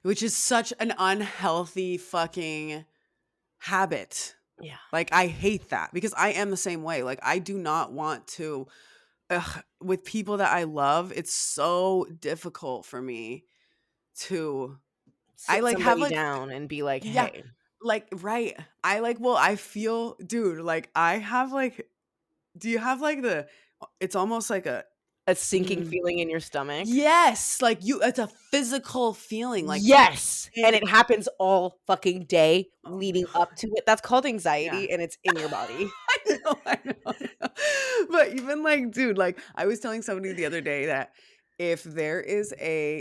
[SPEAKER 1] Which is such an unhealthy fucking habit.
[SPEAKER 2] Yeah.
[SPEAKER 1] Like, I hate that because I am the same way. Like, I do not want to, with people that I love, it's so difficult for me to, I
[SPEAKER 2] Sit
[SPEAKER 1] like have
[SPEAKER 2] somebody
[SPEAKER 1] like,
[SPEAKER 2] down and be like,
[SPEAKER 1] yeah,
[SPEAKER 2] "Hey,"
[SPEAKER 1] like, right. I like, well, I feel, dude, like, I have like, do you have like it's almost like a,
[SPEAKER 2] a sinking
[SPEAKER 1] mm,
[SPEAKER 2] feeling in your stomach.
[SPEAKER 1] yes, like it's a physical feeling. Like,
[SPEAKER 2] Yes, and
[SPEAKER 1] and,
[SPEAKER 2] it happens all fucking day
[SPEAKER 1] oh my
[SPEAKER 2] leading
[SPEAKER 1] God.
[SPEAKER 2] up to it. That's called
[SPEAKER 1] Yeah.
[SPEAKER 2] anxiety, and it's in your body.
[SPEAKER 1] I know. But even like, dude, like I was telling somebody the other day that if there is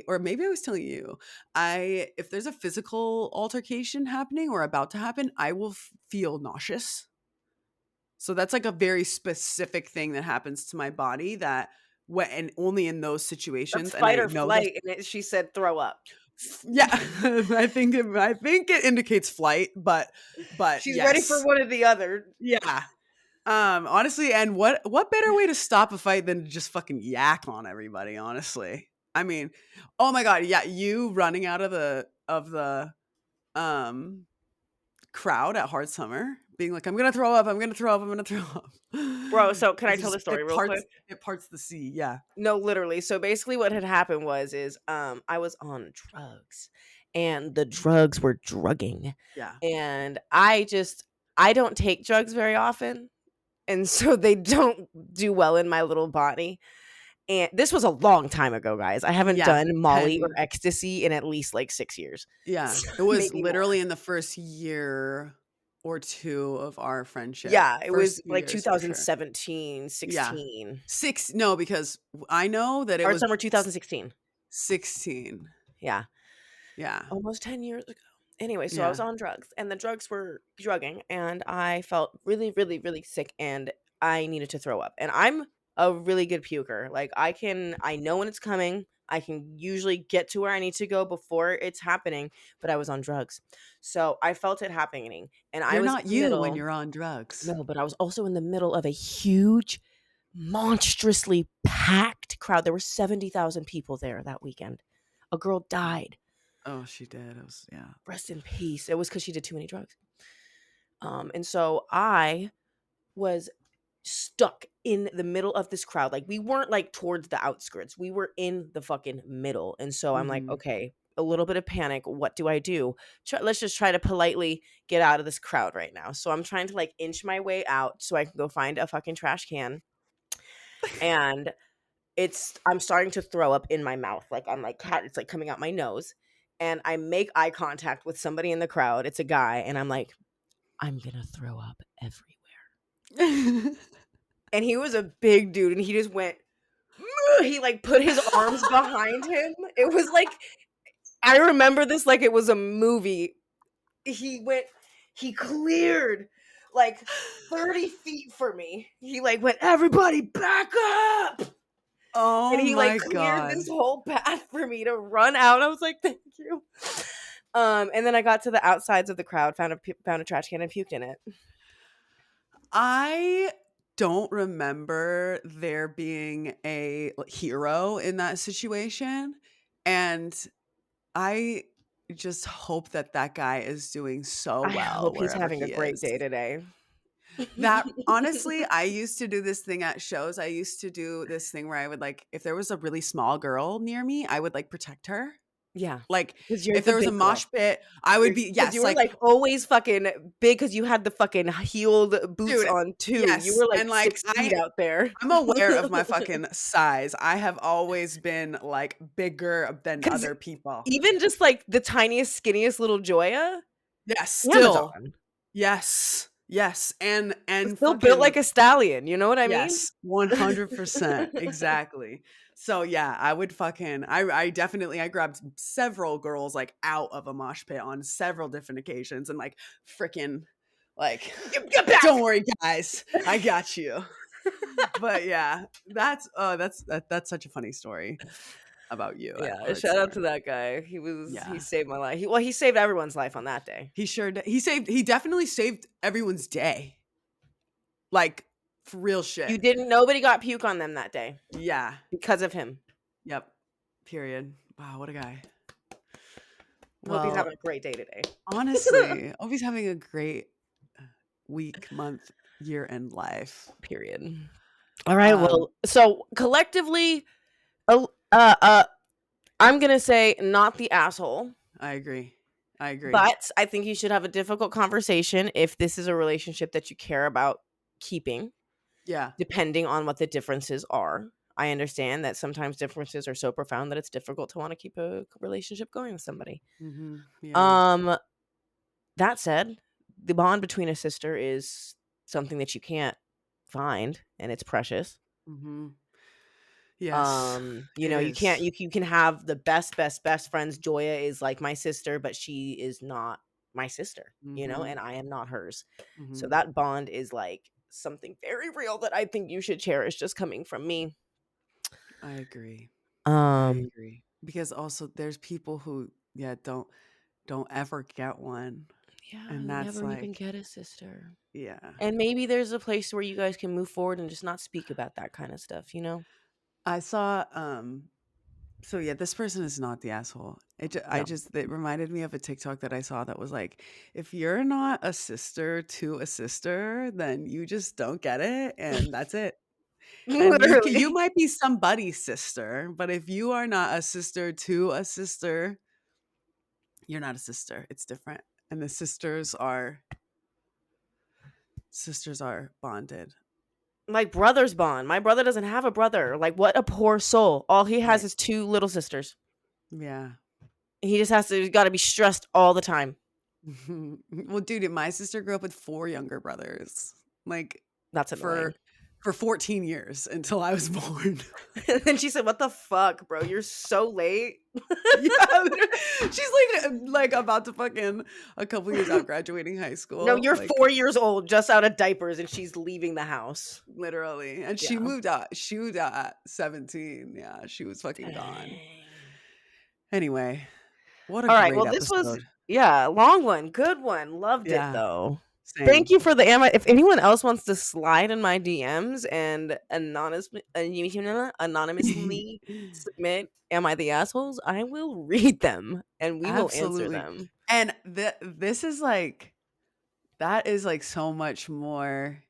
[SPEAKER 1] or maybe I was telling you, if there's a physical altercation happening or about to happen, I will feel nauseous. So that's like a very specific thing that happens to my body that and only in those
[SPEAKER 2] That's
[SPEAKER 1] situations. And
[SPEAKER 2] fight
[SPEAKER 1] I
[SPEAKER 2] or
[SPEAKER 1] know this.
[SPEAKER 2] flight, and she said throw up.
[SPEAKER 1] Yeah, I think it indicates flight, but
[SPEAKER 2] She's ready for
[SPEAKER 1] yes.
[SPEAKER 2] one or the other.
[SPEAKER 1] Yeah. Honestly, and what better way to stop a fight than to just fucking yak on everybody, honestly. I mean, oh my God, yeah, you running out of the um crowd at Hard Summer, being like, I'm gonna throw up, I'm gonna throw up, I'm gonna throw up.
[SPEAKER 2] Bro, so can I
[SPEAKER 1] It
[SPEAKER 2] tell the
[SPEAKER 1] just
[SPEAKER 2] story real quick?
[SPEAKER 1] it parts the sea, yeah.
[SPEAKER 2] No, literally. So basically what had happened is I was on drugs and the drugs were drugging.
[SPEAKER 1] Yeah.
[SPEAKER 2] And I don't take drugs very often. And so they don't do well in my little body. And this was a long time ago, guys. I haven't
[SPEAKER 1] Yeah.
[SPEAKER 2] done Molly or
[SPEAKER 1] 10,
[SPEAKER 2] ecstasy in at least like 6 years.
[SPEAKER 1] yeah.
[SPEAKER 2] So
[SPEAKER 1] It was
[SPEAKER 2] maybe more.
[SPEAKER 1] literally in the first year or two of our friendship.
[SPEAKER 2] Yeah, it
[SPEAKER 1] First
[SPEAKER 2] was
[SPEAKER 1] few
[SPEAKER 2] like
[SPEAKER 1] years for sure.
[SPEAKER 2] 2017,
[SPEAKER 1] Yeah.
[SPEAKER 2] 16.
[SPEAKER 1] No, because I know that it
[SPEAKER 2] Or
[SPEAKER 1] was
[SPEAKER 2] summer 2016.
[SPEAKER 1] 16.
[SPEAKER 2] Yeah.
[SPEAKER 1] Yeah.
[SPEAKER 2] Almost 10 years ago. Anyway, so I was
[SPEAKER 1] Yeah.
[SPEAKER 2] on drugs and the drugs were drugging and I felt really, really, really sick and I needed to throw up. And I'm a really good puker. Like I know when it's coming. I can usually get to where I need to go before it's happening, but I was on drugs. So I felt it happening and I
[SPEAKER 1] You're
[SPEAKER 2] was
[SPEAKER 1] not
[SPEAKER 2] in the
[SPEAKER 1] you when
[SPEAKER 2] middle.
[SPEAKER 1] you're on drugs.
[SPEAKER 2] No, but I was also in the middle of a huge, monstrously packed crowd. There were 70,000 people there that weekend. A girl died.
[SPEAKER 1] Oh, she did. It was, yeah.
[SPEAKER 2] Rest in peace. It was because she did too many drugs. And so I was stuck in the middle of this crowd. Like we weren't like towards the outskirts. We were in the fucking middle. And so I'm like,
[SPEAKER 1] Mhm.
[SPEAKER 2] okay, a little bit of panic. What do I do? Let's just try to politely get out of this crowd right now. So I'm trying to like inch my way out so I can go find a fucking trash can. And I'm starting to throw up in my mouth. Like I'm like cat, it's like coming out my nose. And I make eye contact with somebody in the crowd. It's a guy, and I'm like, I'm gonna throw up everywhere. And he was a big dude, and he just went, he like put his arms behind him. It was like, I remember this like it was a movie. He cleared like 30 feet for me. He like went, everybody back up. And
[SPEAKER 1] Oh
[SPEAKER 2] he like
[SPEAKER 1] my
[SPEAKER 2] cleared
[SPEAKER 1] God.
[SPEAKER 2] this whole path for me to run out. I was like, thank you. And then I got to the outsides of the crowd, found a trash can and puked in it.
[SPEAKER 1] I don't remember there being a hero in that situation. And I just hope that that guy is doing so
[SPEAKER 2] I
[SPEAKER 1] well
[SPEAKER 2] hope he's
[SPEAKER 1] wherever
[SPEAKER 2] having a
[SPEAKER 1] he
[SPEAKER 2] great
[SPEAKER 1] is.
[SPEAKER 2] day today.
[SPEAKER 1] That honestly, I used to do this thing at shows. I used to do this thing where I would like, if there was a really small girl near me, I would like protect her.
[SPEAKER 2] Yeah.
[SPEAKER 1] Like,
[SPEAKER 2] Because you're
[SPEAKER 1] if
[SPEAKER 2] the
[SPEAKER 1] there was a
[SPEAKER 2] big girl.
[SPEAKER 1] mosh pit, I would be
[SPEAKER 2] Because you
[SPEAKER 1] yes,
[SPEAKER 2] were,
[SPEAKER 1] like,
[SPEAKER 2] like, always fucking big because you had the fucking heeled boots
[SPEAKER 1] dude,
[SPEAKER 2] on too. You
[SPEAKER 1] yes,
[SPEAKER 2] were, like,
[SPEAKER 1] and, like,
[SPEAKER 2] 6 feet out there.
[SPEAKER 1] I'm aware of my fucking size. I have always been, like, bigger than
[SPEAKER 2] 'Cause
[SPEAKER 1] other people.
[SPEAKER 2] even just, like, the tiniest, skinniest little Joya,
[SPEAKER 1] Yes, still.
[SPEAKER 2] Amazon.
[SPEAKER 1] Yes. Yes, and
[SPEAKER 2] Still built
[SPEAKER 1] fucking
[SPEAKER 2] like a stallion, you know what I mean?
[SPEAKER 1] yes, 100%, exactly. So, yeah, I would fucking I definitely I grabbed several girls, like, out of a mosh pit on several different occasions and, like, fricking, like,
[SPEAKER 2] Get back!
[SPEAKER 1] "Don't worry, guys, I got you." But, yeah, that's such a funny story about you. I
[SPEAKER 2] Yeah,
[SPEAKER 1] love it
[SPEAKER 2] shout
[SPEAKER 1] so
[SPEAKER 2] out
[SPEAKER 1] much.
[SPEAKER 2] to that guy. He
[SPEAKER 1] Yeah.
[SPEAKER 2] saved my life. He saved everyone's life on that day.
[SPEAKER 1] He sure did. He definitely saved everyone's day. Like, for real shit.
[SPEAKER 2] Nobody got puke on them that day
[SPEAKER 1] Yeah.
[SPEAKER 2] because of him.
[SPEAKER 1] Yep. Period. Wow, what a guy.
[SPEAKER 2] I hope he's
[SPEAKER 1] Well,
[SPEAKER 2] having a great day today.
[SPEAKER 1] honestly, I hope he's having a great week, month, year, and life.
[SPEAKER 2] Period. All right,
[SPEAKER 1] Um,
[SPEAKER 2] well, so collectively, uh, uh, uh, I'm gonna say not the asshole,
[SPEAKER 1] I agree. I agree.
[SPEAKER 2] but I think you should have a difficult conversation if this is a relationship that you care about keeping,
[SPEAKER 1] Yeah.
[SPEAKER 2] depending on what the differences are. I understand that sometimes differences are so profound that it's difficult to want to keep a relationship going with somebody.
[SPEAKER 1] Yeah.
[SPEAKER 2] Um, that said, the bond between a sister is something that you can't find, and it's precious.
[SPEAKER 1] Mhm. Yes.
[SPEAKER 2] You
[SPEAKER 1] It
[SPEAKER 2] know,
[SPEAKER 1] is.
[SPEAKER 2] you can have the best friends. Joya is like my sister, but she is not my sister, you know,
[SPEAKER 1] Mhm.
[SPEAKER 2] and I am not hers. So
[SPEAKER 1] Mhm.
[SPEAKER 2] that bond is like something very real that I think you should cherish, just coming from me.
[SPEAKER 1] I agree. I
[SPEAKER 2] Um,
[SPEAKER 1] agree. Because also there's people who don't ever get one.
[SPEAKER 2] yeah,
[SPEAKER 1] And
[SPEAKER 2] you
[SPEAKER 1] that's
[SPEAKER 2] never even
[SPEAKER 1] like,
[SPEAKER 2] get a sister.
[SPEAKER 1] yeah.
[SPEAKER 2] And maybe there's a place where you guys can move forward and just not speak about that kind of stuff, you know?
[SPEAKER 1] I saw so yeah, this person is not the asshole.
[SPEAKER 2] No.
[SPEAKER 1] It reminded me of a TikTok that I saw that was like, if you're not a sister to a sister, then you just don't get it, and that's it. And you
[SPEAKER 2] Literally.
[SPEAKER 1] might be somebody's sister, but if you are not a sister to a sister, you're not a sister. It's different. And the sisters are bonded.
[SPEAKER 2] Like brothers bond. My brother doesn't have a brother. Like, what a poor soul. All he has
[SPEAKER 1] Right.
[SPEAKER 2] is two little sisters.
[SPEAKER 1] Yeah.
[SPEAKER 2] He just he's got to be stressed all the time.
[SPEAKER 1] Well, dude, my sister grew up with 4 younger brothers. Like
[SPEAKER 2] That's
[SPEAKER 1] for
[SPEAKER 2] annoying.
[SPEAKER 1] for 14 years until I was born.
[SPEAKER 2] And then she said, "What the fuck, bro? You're so late."
[SPEAKER 1] Yeah, she's like about to fucking a couple years out graduating high
[SPEAKER 2] No,
[SPEAKER 1] school,
[SPEAKER 2] you're
[SPEAKER 1] like
[SPEAKER 2] 4 years old, just out of diapers, and she's leaving the house.
[SPEAKER 1] literally. And
[SPEAKER 2] Yeah.
[SPEAKER 1] she moved out at 17. Yeah, she was fucking gone.
[SPEAKER 2] Dang.
[SPEAKER 1] Anyway, what a
[SPEAKER 2] All right.
[SPEAKER 1] great
[SPEAKER 2] Well, this was
[SPEAKER 1] episode.
[SPEAKER 2] yeah, long one, good one. Loved it
[SPEAKER 1] Yeah,
[SPEAKER 2] though. Thank
[SPEAKER 1] same.
[SPEAKER 2] you for the if anyone else wants to slide in my DMs and anonymously submit "Am I the assholes?" I will read them and we will answer
[SPEAKER 1] Absolutely.
[SPEAKER 2] them.
[SPEAKER 1] And this is like that is like so much more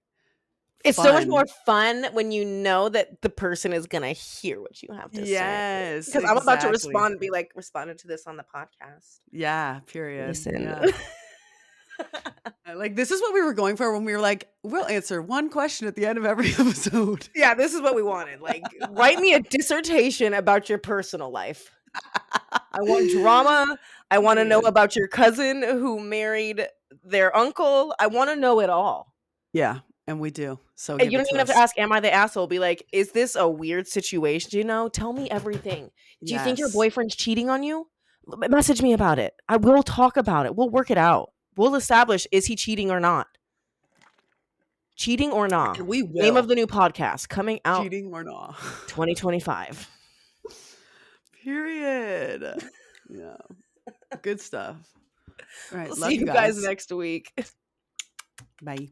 [SPEAKER 2] It's so much more
[SPEAKER 1] fun.
[SPEAKER 2] fun when you know that the person is gonna hear what you have to say.
[SPEAKER 1] Yes,
[SPEAKER 2] Because I'm about to
[SPEAKER 1] exactly.
[SPEAKER 2] respond and be like, responded to this on the podcast.
[SPEAKER 1] Yeah, period.
[SPEAKER 2] Listen.
[SPEAKER 1] Yeah. Like this is what we were going for when we were like, we'll answer one question at the end of every episode.
[SPEAKER 2] Yeah, this is what we wanted. Like, write me a dissertation about your personal life. I want drama. I want to know
[SPEAKER 1] Period.
[SPEAKER 2] about your cousin who married their uncle. I want to know it all.
[SPEAKER 1] Yeah, and we do. So
[SPEAKER 2] And
[SPEAKER 1] give
[SPEAKER 2] you
[SPEAKER 1] it
[SPEAKER 2] don't
[SPEAKER 1] to
[SPEAKER 2] even have to
[SPEAKER 1] us.
[SPEAKER 2] ask, am I the asshole? Be like, is this a weird situation? You know, tell me everything. Do you think your
[SPEAKER 1] Yes.
[SPEAKER 2] boyfriend's cheating on you? Message me about it. I will talk about it. We'll work it out. We'll establish, is he cheating or not? Cheating or not?
[SPEAKER 1] And we
[SPEAKER 2] Name of
[SPEAKER 1] will.
[SPEAKER 2] the new podcast coming out
[SPEAKER 1] Cheating or not.
[SPEAKER 2] 2025.
[SPEAKER 1] Period. Yeah. Good stuff. All right.
[SPEAKER 2] We'll
[SPEAKER 1] Love
[SPEAKER 2] see
[SPEAKER 1] you
[SPEAKER 2] you guys
[SPEAKER 1] guys.
[SPEAKER 2] next week.
[SPEAKER 1] Bye.